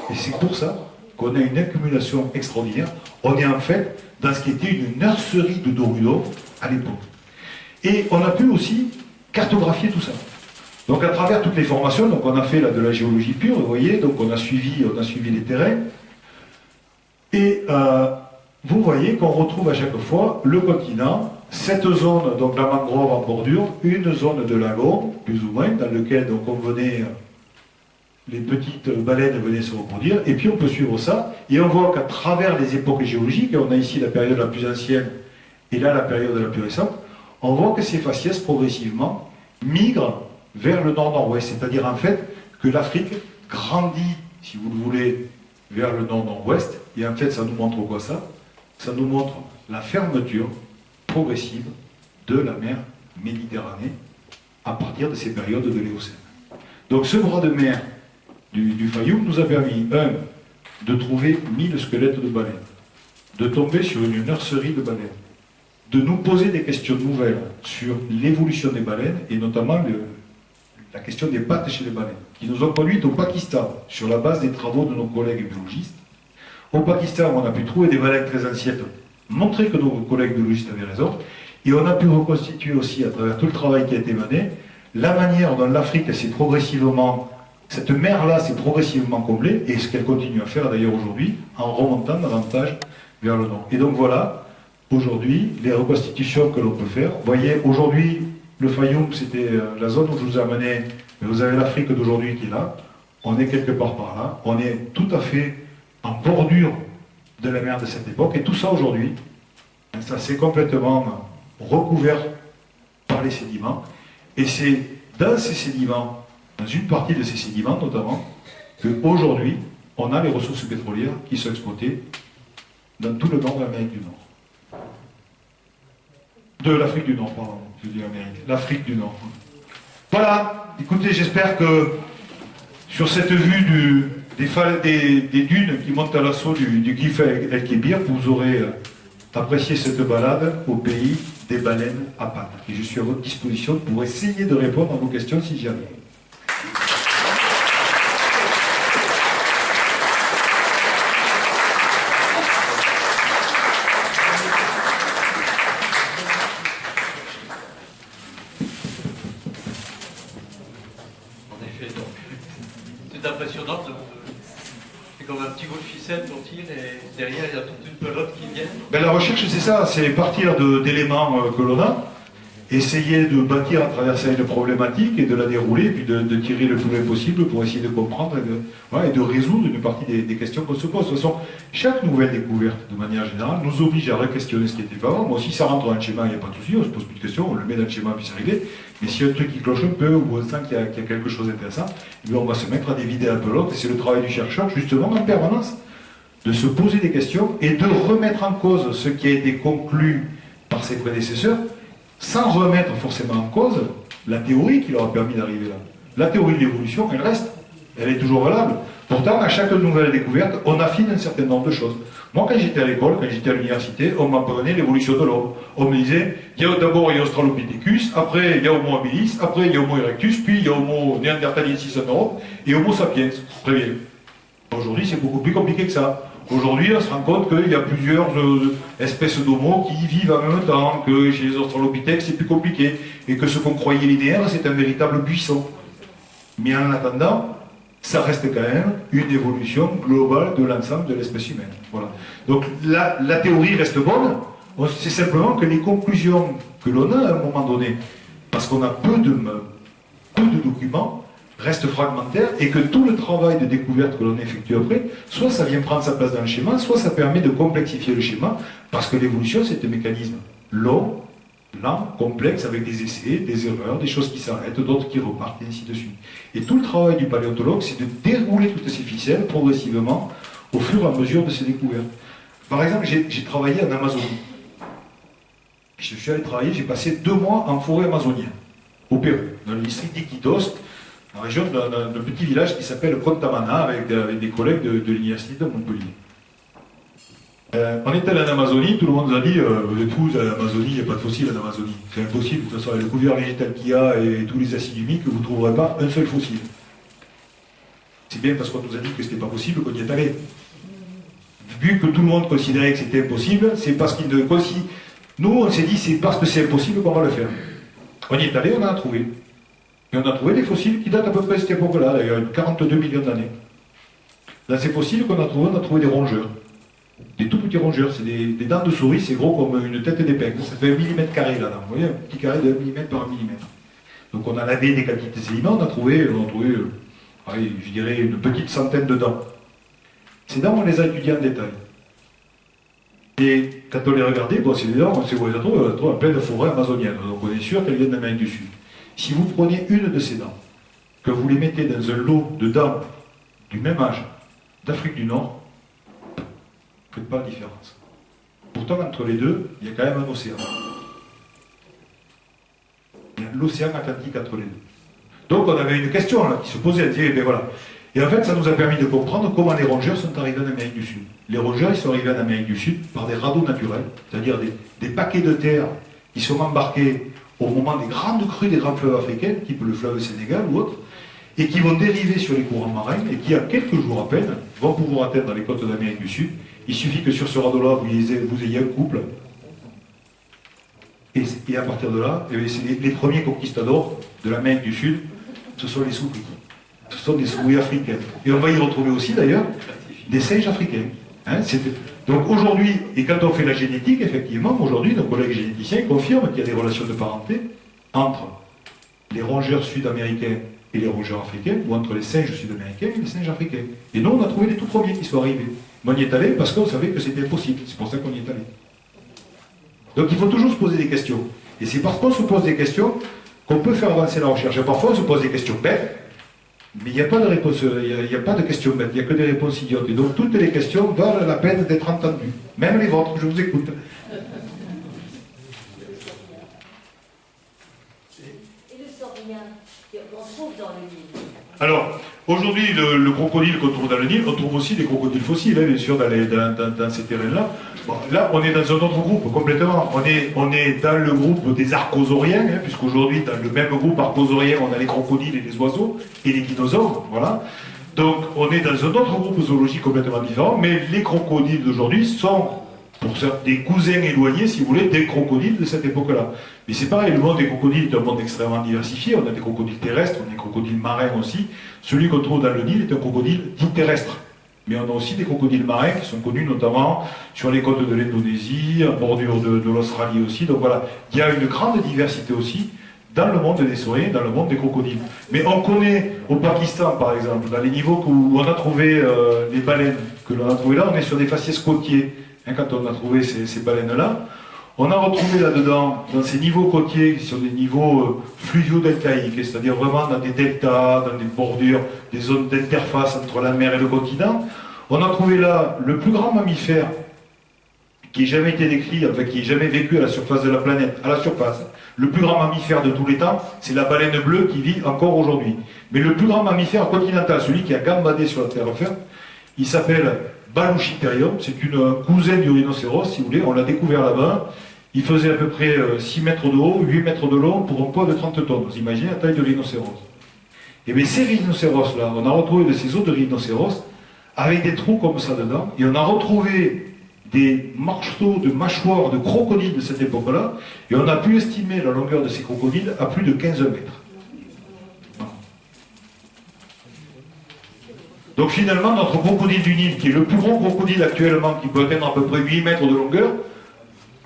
Et c'est pour ça qu'on a une accumulation extraordinaire. On est en fait dans ce qui était une nurserie de dorudons à l'époque. Et on a pu aussi cartographier tout ça. Donc à travers toutes les formations, donc on a fait là, de la géologie pure, vous voyez, donc on a suivi les terrains. Et vous voyez qu'on retrouve à chaque fois le continent, cette zone, donc la mangrove en bordure, une zone de lagon, plus ou moins, dans lequel donc, on venait... les petites baleines venaient se reproduire, et puis on peut suivre ça, et on voit qu'à travers les époques géologiques, et on a ici la période la plus ancienne, et là la période la plus récente, on voit que ces faciès progressivement migrent vers le nord-nord-ouest, c'est-à-dire en fait que l'Afrique grandit, si vous le voulez, vers le nord-nord-ouest, et en fait ça nous montre quoi ça? Ça nous montre la fermeture progressive de la mer Méditerranée à partir de ces périodes de l'Éocène. Donc ce bras de mer du Fayoum nous a permis, de trouver 1000 squelettes de baleines, de tomber sur une nurserie de baleines, de nous poser des questions nouvelles sur l'évolution des baleines, et notamment la question des pattes chez les baleines, qui nous ont conduit au Pakistan, sur la base des travaux de nos collègues biologistes. Au Pakistan, on a pu trouver des baleines très anciennes, montrer que nos collègues biologistes avaient raison, et on a pu reconstituer aussi, à travers tout le travail qui a été mené, la manière dont l'Afrique s'est progressivement, cette mer-là s'est progressivement comblée, et ce qu'elle continue à faire d'ailleurs aujourd'hui, en remontant davantage vers le nord. Et donc voilà, aujourd'hui, les reconstitutions que l'on peut faire. Vous voyez, aujourd'hui, le Fayoum, c'était la zone où je vous ai amené, mais vous avez l'Afrique d'aujourd'hui qui est là, on est quelque part par là, on est tout à fait en bordure de la mer de cette époque, et tout ça aujourd'hui, ça s'est complètement recouvert par les sédiments, et c'est dans ces sédiments, dans une partie de ces sédiments notamment, qu'aujourd'hui, on a les ressources pétrolières qui sont exploitées dans tout le nord de l'Amérique du Nord. De l'Afrique du Nord, pardon, je dis Amérique. L'Afrique du Nord. Voilà, écoutez, j'espère que sur cette vue des dunes qui montent à l'assaut du Gif El Kébir, vous aurez apprécié cette balade au pays des baleines à pattes. Et je suis à votre disposition pour essayer de répondre à vos questions si j'y arrive. C'est impressionnant. C'est comme un petit bout de ficelle qu'on tire et derrière il y a toute une pelote qui vient. Ben, la recherche c'est ça, c'est partir d'éléments que l'on a, essayer de bâtir à travers ça une problématique et de la dérouler, et puis de tirer le plus loin possible pour essayer de comprendre et de résoudre une partie des questions qu'on se pose. De toute façon, chaque nouvelle découverte, de manière générale, nous oblige à re-questionner ce qui était pas avant. Moi, si ça rentre dans le schéma, il n'y a pas de souci, on se pose plus de questions, on le met dans le schéma puis c'est réglé. Mais s'il y a un truc qui cloche un peu, ou on sent qu'il y a quelque chose d'intéressant, eh bien, on va se mettre à dévider un peu l'autre, et c'est le travail du chercheur, justement, en permanence, de se poser des questions et de remettre en cause ce qui a été conclu par ses prédécesseurs, sans remettre forcément en cause la théorie qui leur a permis d'arriver là. La théorie de l'évolution, elle reste, elle est toujours valable. Pourtant, à chaque nouvelle découverte, on affine un certain nombre de choses. Moi, quand j'étais à l'école, quand j'étais à l'université, on m'apprenait l'évolution de l'homme. On me disait, d'abord il y a Australopithecus, après il y a Homo habilis, après il y a Homo erectus, puis il y a Homo neanderthalensis en Europe, et Homo sapiens. Très bien. Aujourd'hui, c'est beaucoup plus compliqué que ça. Aujourd'hui, on se rend compte qu'il y a plusieurs espèces d'homo qui vivent en même temps, que chez les australopithèques, c'est plus compliqué, et que ce qu'on croyait linéaire, c'est un véritable buisson. Mais en attendant, ça reste quand même une évolution globale de l'ensemble de l'espèce humaine. Voilà. Donc la théorie reste bonne, c'est simplement que les conclusions que l'on a à un moment donné, parce qu'on a peu de documents, reste fragmentaire et que tout le travail de découverte que l'on effectue après, soit ça vient prendre sa place dans le schéma, soit ça permet de complexifier le schéma, parce que l'évolution c'est un mécanisme long, lent, complexe, avec des essais, des erreurs, des choses qui s'arrêtent, d'autres qui repartent, et ainsi de suite. Et tout le travail du paléontologue, c'est de dérouler toutes ces ficelles progressivement au fur et à mesure de ces découvertes. Par exemple, j'ai travaillé en Amazonie. Je suis allé travailler, j'ai passé 2 mois en forêt amazonienne, au Pérou, dans le district d'Iquitos, en région d'un petit village qui s'appelle Contamana, avec des collègues de l'université de Montpellier. On est allé en Amazonie, tout le monde nous a dit vous êtes fous, en Amazonie, il n'y a pas de fossiles en Amazonie. C'est impossible, de toute façon, avec le couvert végétal qu'il y a et tous les acides humiques, vous ne trouverez pas un seul fossile. C'est bien parce qu'on nous a dit que ce n'était pas possible qu'on y est allé. Vu que tout le monde considérait que c'était impossible, c'est parce qu'il ne considère. Nous, on s'est dit c'est parce que c'est impossible qu'on va le faire. On y est allé, on en a trouvé. Et on a trouvé des fossiles qui datent à peu près de cette époque-là, d'ailleurs, 42 millions d'années. Dans ces fossiles qu'on a trouvé, on a trouvé des rongeurs. Des tout petits rongeurs, c'est des dents de souris, c'est gros comme une tête d'épingle. Ça fait 1 mm carré là-dedans. Vous voyez, un petit carré de 1 mm par 1 mm. Donc on a lavé des quantités de sédiments, on a trouvé je dirais, une petite centaine de dents. Ces dents, on les a étudiées en détail. Et quand on les regardait, bon, c'est des dents, on sait où on les a trouvées en pleine forêt amazonienne. Donc on est sûr qu'elles viennent d'Amérique du Sud. Si vous prenez une de ces dents, que vous les mettez dans un lot de dents du même âge d'Afrique du Nord, vous ne faites pas la différence. Pourtant, entre les deux, il y a quand même un océan. Il y a l'océan Atlantique entre les deux. Donc on avait une question là, qui se posait, elle disait, ben voilà. Et en fait, ça nous a permis de comprendre comment les rongeurs sont arrivés en Amérique du Sud. Les rongeurs, ils sont arrivés en Amérique du Sud par des radeaux naturels, c'est-à-dire des paquets de terre qui sont embarqués au moment des grandes crues des grands fleuves africains, type le fleuve Sénégal ou autre, et qui vont dériver sur les courants marins et qui, en quelques jours à peine, vont pouvoir atteindre les côtes d'Amérique du Sud. Il suffit que sur ce radeau-là, vous ayez un couple. Et à partir de là, c'est les premiers conquistadors de l'Amérique du Sud, ce sont les souris. Ce sont des souris africaines. Et on va y retrouver aussi, d'ailleurs, des singes africains. Hein, donc aujourd'hui, et quand on fait la génétique, effectivement, aujourd'hui, nos collègues généticiens confirment qu'il y a des relations de parenté entre les rongeurs sud-américains et les rongeurs africains, ou entre les singes sud-américains et les singes africains. Et nous, on a trouvé les tout premiers qui sont arrivés. Mais on y est allé parce qu'on savait que c'était impossible. C'est pour ça qu'on y est allé. Donc il faut toujours se poser des questions. Et c'est parce qu'on se pose des questions qu'on peut faire avancer la recherche. Et parfois, on se pose des questions bêtes, mais il n'y a pas de réponse, il n'y a pas de questions bêtes, il n'y a que des réponses idiotes. Et donc toutes les questions valent la peine d'être entendues. Même les vôtres, je vous écoute. sauriens qu'on trouve dans le Nil? Alors, aujourd'hui, le crocodile qu'on trouve dans le Nil, on trouve aussi des crocodiles fossiles, hein, bien sûr, dans ces terrains-là. Bon, là, on est dans un autre groupe, complètement. On est dans le groupe des archosauriens, hein, puisqu'aujourd'hui, dans le même groupe archosaurien, on a les crocodiles et les oiseaux, et les dinosaures, voilà. Donc, on est dans un autre groupe zoologique complètement différent, mais les crocodiles d'aujourd'hui sont, pour ça, des cousins éloignés, si vous voulez, des crocodiles de cette époque-là. Mais c'est pareil, le monde des crocodiles est un monde extrêmement diversifié. On a des crocodiles terrestres, on a des crocodiles marins aussi. Celui qu'on trouve dans le Nil est un crocodile dit terrestre. Mais on a aussi des crocodiles marins qui sont connus notamment sur les côtes de l'Indonésie, en bordure de l'Australie aussi. Donc voilà, il y a une grande diversité aussi dans le monde des sauriens, dans le monde des crocodiles. Mais on connaît au Pakistan, par exemple, dans les niveaux où on a trouvé les baleines, que l'on a trouvé là, on est sur des faciès côtiers. Hein, quand on a trouvé ces baleines-là, on a retrouvé là-dedans, dans ces niveaux côtiers, sur des niveaux fluvio-deltaïques, c'est-à-dire vraiment dans des deltas, dans des bordures, des zones d'interface entre la mer et le continent, on a trouvé là le plus grand mammifère qui n'ait jamais été décrit, enfin qui n'ait jamais vécu à la surface de la planète, à la surface. Le plus grand mammifère de tous les temps, c'est la baleine bleue qui vit encore aujourd'hui. Mais le plus grand mammifère continental, celui qui a gambadé sur la terre ferme, il s'appelle Baluchitherium, c'est une cousine du rhinocéros, si vous voulez, on l'a découvert là-bas. Il faisait à peu près 6 mètres de haut, 8 mètres de long pour un poids de 30 tonnes. Vous imaginez la taille de rhinocéros. Et bien ces rhinocéros-là, on a retrouvé de ces os de rhinocéros avec des trous comme ça dedans, et on a retrouvé des morceaux de mâchoires de crocodiles de cette époque-là, et on a pu estimer la longueur de ces crocodiles à plus de 15 mètres. Donc finalement, notre crocodile du Nil, qui est le plus gros crocodile actuellement, qui peut atteindre à peu près 8 mètres de longueur,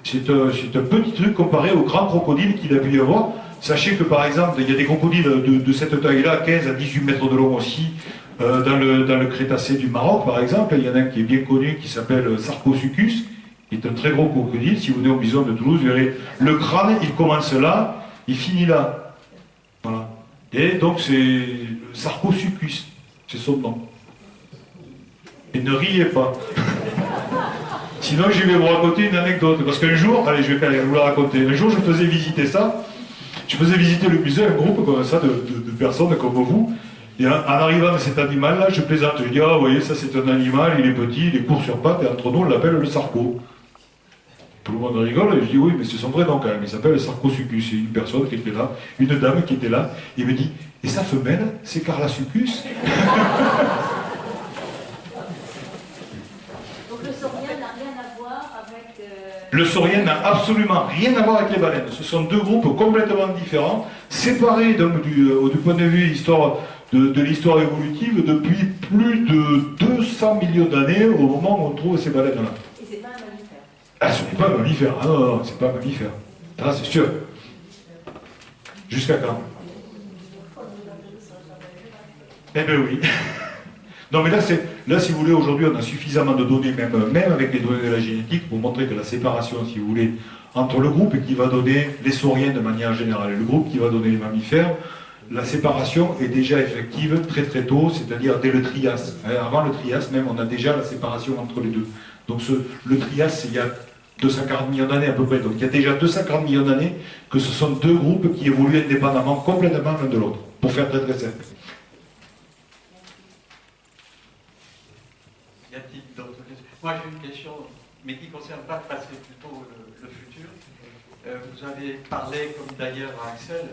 c'est un petit truc comparé au grand crocodile qu'il a pu y avoir. Sachez que par exemple, il y a des crocodiles de cette taille-là, 15 à 18 mètres de long aussi, dans le Crétacé du Maroc par exemple. Il y en a un qui est bien connu qui s'appelle Sarcosuchus, qui est un très gros crocodile. Si vous venez au bison de Toulouse, vous verrez le crâne, il commence là, il finit là. Voilà. Et donc c'est Sarcosuchus, c'est son nom. Et ne riez pas. Sinon, je vais vous raconter une anecdote. Parce qu'un jour, allez, je vais vous la raconter. Un jour, je faisais visiter ça. Je faisais visiter le musée à un groupe comme ça de personnes comme vous. Et en arrivant à cet animal-là, je plaisante. Je dis, ah, vous voyez, ça c'est un animal, il est petit, il est court sur pattes, et entre nous, on l'appelle le sarco. Tout le monde rigole, et je dis, oui, mais c'est son vrai nom quand même. Il s'appelle Sarcosuchus. C'est une personne qui était là, une dame qui était là. Il me dit, et sa femelle, c'est Carla Succus. Le saurien n'a absolument rien à voir avec les baleines. Ce sont deux groupes complètement différents, séparés donc, du point de vue de l'histoire évolutive depuis plus de 200 millions d'années au moment où on trouve ces baleines-là. Et c'est pas un mammifère? Ah, ce n'est pas un mammifère. Ah non, non, c'est pas un mammifère. Ah, c'est sûr. Jusqu'à quand? Eh bien oui. Non mais là, si vous voulez, aujourd'hui on a suffisamment de données, même avec les données de la génétique, pour montrer que la séparation, si vous voulez, entre le groupe qui va donner les sauriens de manière générale et le groupe qui va donner les mammifères, la séparation est déjà effective très très tôt, c'est-à-dire dès le Trias. Avant le Trias même, on a déjà la séparation entre les deux. Donc le Trias, c'est il y a 240 millions d'années à peu près. Donc il y a déjà 240 millions d'années que ce sont deux groupes qui évoluent indépendamment, complètement l'un de l'autre, pour faire très très simple. Y a-t-il d'autres questions? Moi j'ai une question, mais qui ne concerne pas le passé, plutôt le futur. Vous avez parlé, comme d'ailleurs à Axel,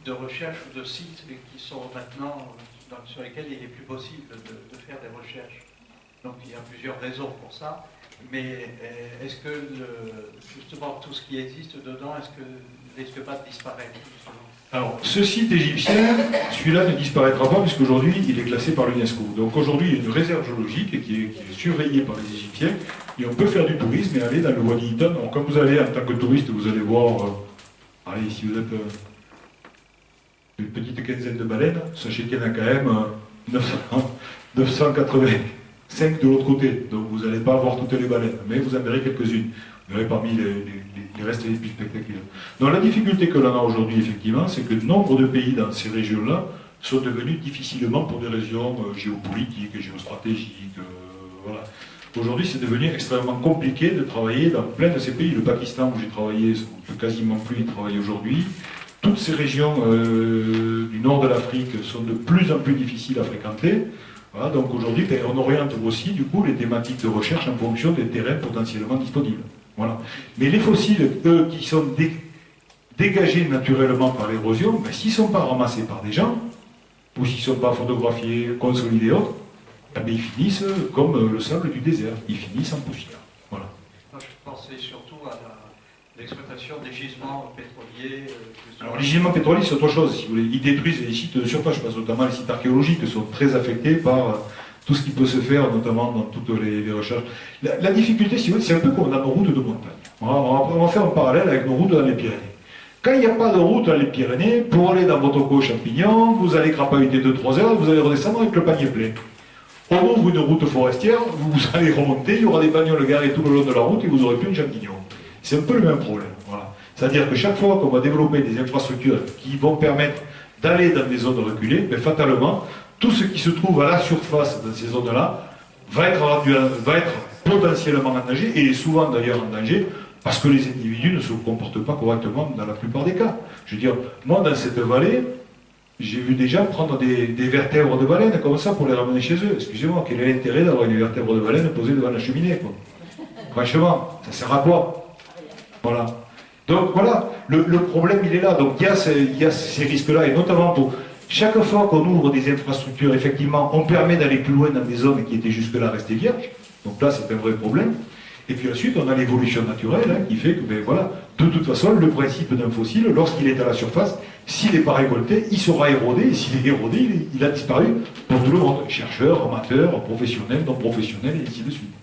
de recherches ou de sites qui sont maintenant sur lesquels il n'est plus possible de faire des recherches. Donc il y a plusieurs raisons pour ça. Mais est-ce que justement tout ce qui existe dedans, est-ce que ne risque pas de disparaître justement? Alors, ce site égyptien, celui-là ne disparaîtra pas puisqu'aujourd'hui il est classé par l'UNESCO. Donc aujourd'hui il y a une réserve géologique qui est surveillée par les Égyptiens et on peut faire du tourisme et aller dans le Wadi Hitam. Donc quand vous allez en tant que touriste, vous allez voir, allez, si vous êtes une petite quinzaine de baleines, sachez qu'il y en a quand même 985 de l'autre côté. Donc vous n'allez pas voir toutes les baleines, mais vous en verrez quelques-unes. Vous verrez parmi les restes les plus spectaculaires. Donc la difficulté que l'on a aujourd'hui, effectivement, c'est que nombre de pays dans ces régions-là sont devenus difficilement pour des raisons géopolitiques, géostratégiques. Voilà. Aujourd'hui, c'est devenu extrêmement compliqué de travailler dans plein de ces pays. Le Pakistan, où j'ai travaillé, on ne peut quasiment plus y travailler aujourd'hui. toutes ces régions du nord de l'Afrique sont de plus en plus difficiles à fréquenter. Voilà, donc aujourd'hui, on oriente aussi du coup les thématiques de recherche en fonction des terrains potentiellement disponibles. Voilà. Mais les fossiles, eux, qui sont dégagés naturellement par l'érosion, ben, s'ils ne sont pas ramassés par des gens, ou s'ils ne sont pas photographiés, consolidés et autres, ben, ils finissent comme le sable du désert, ils finissent en poussière. Voilà. Moi, je pensais surtout à l'exploitation des gisements pétroliers. Alors les gisements pétroliers, c'est autre chose, si vous voulez. Ils détruisent les sites de surface, je pense notamment les sites archéologiques, qui sont très affectés par tout ce qui peut se faire, notamment dans toutes les recherches. La difficulté, si vous voulez, c'est un peu comme dans nos routes de montagne. On va faire un parallèle avec nos routes dans les Pyrénées. Quand il n'y a pas de route dans les Pyrénées, pour aller dans votre coach champignon, vous allez crapahuter 2-3 heures, vous allez redescendre avec le panier plein. On ouvre une route forestière, vous allez remonter, il y aura des bagnoles garées tout le long de la route et vous n'aurez plus de champignons. C'est un peu le même problème. Voilà. C'est-à-dire que chaque fois qu'on va développer des infrastructures qui vont permettre d'aller dans des zones reculées, ben, fatalement, tout ce qui se trouve à la surface dans ces zones-là va être potentiellement en danger, et souvent d'ailleurs en danger, parce que les individus ne se comportent pas correctement dans la plupart des cas. Je veux dire, moi dans cette vallée, j'ai vu des gens prendre des vertèbres de baleine comme ça pour les ramener chez eux. Excusez-moi, quel est l'intérêt d'avoir une vertèbre de baleine posée devant la cheminée, quoi? Franchement, ça sert à quoi? Voilà. Donc voilà, le problème il est là. Donc il y a ces risques-là, et notamment pour chaque fois qu'on ouvre des infrastructures, effectivement, on permet d'aller plus loin dans des zones qui étaient jusque-là restées vierges. Donc là, c'est un vrai problème. Et puis ensuite, on a l'évolution naturelle qui fait que, ben voilà, de toute façon, le principe d'un fossile, lorsqu'il est à la surface, s'il n'est pas récolté, il sera érodé, et s'il est érodé, il a disparu pour tout le monde. Chercheurs, amateurs, professionnels, non professionnels, et ainsi de suite.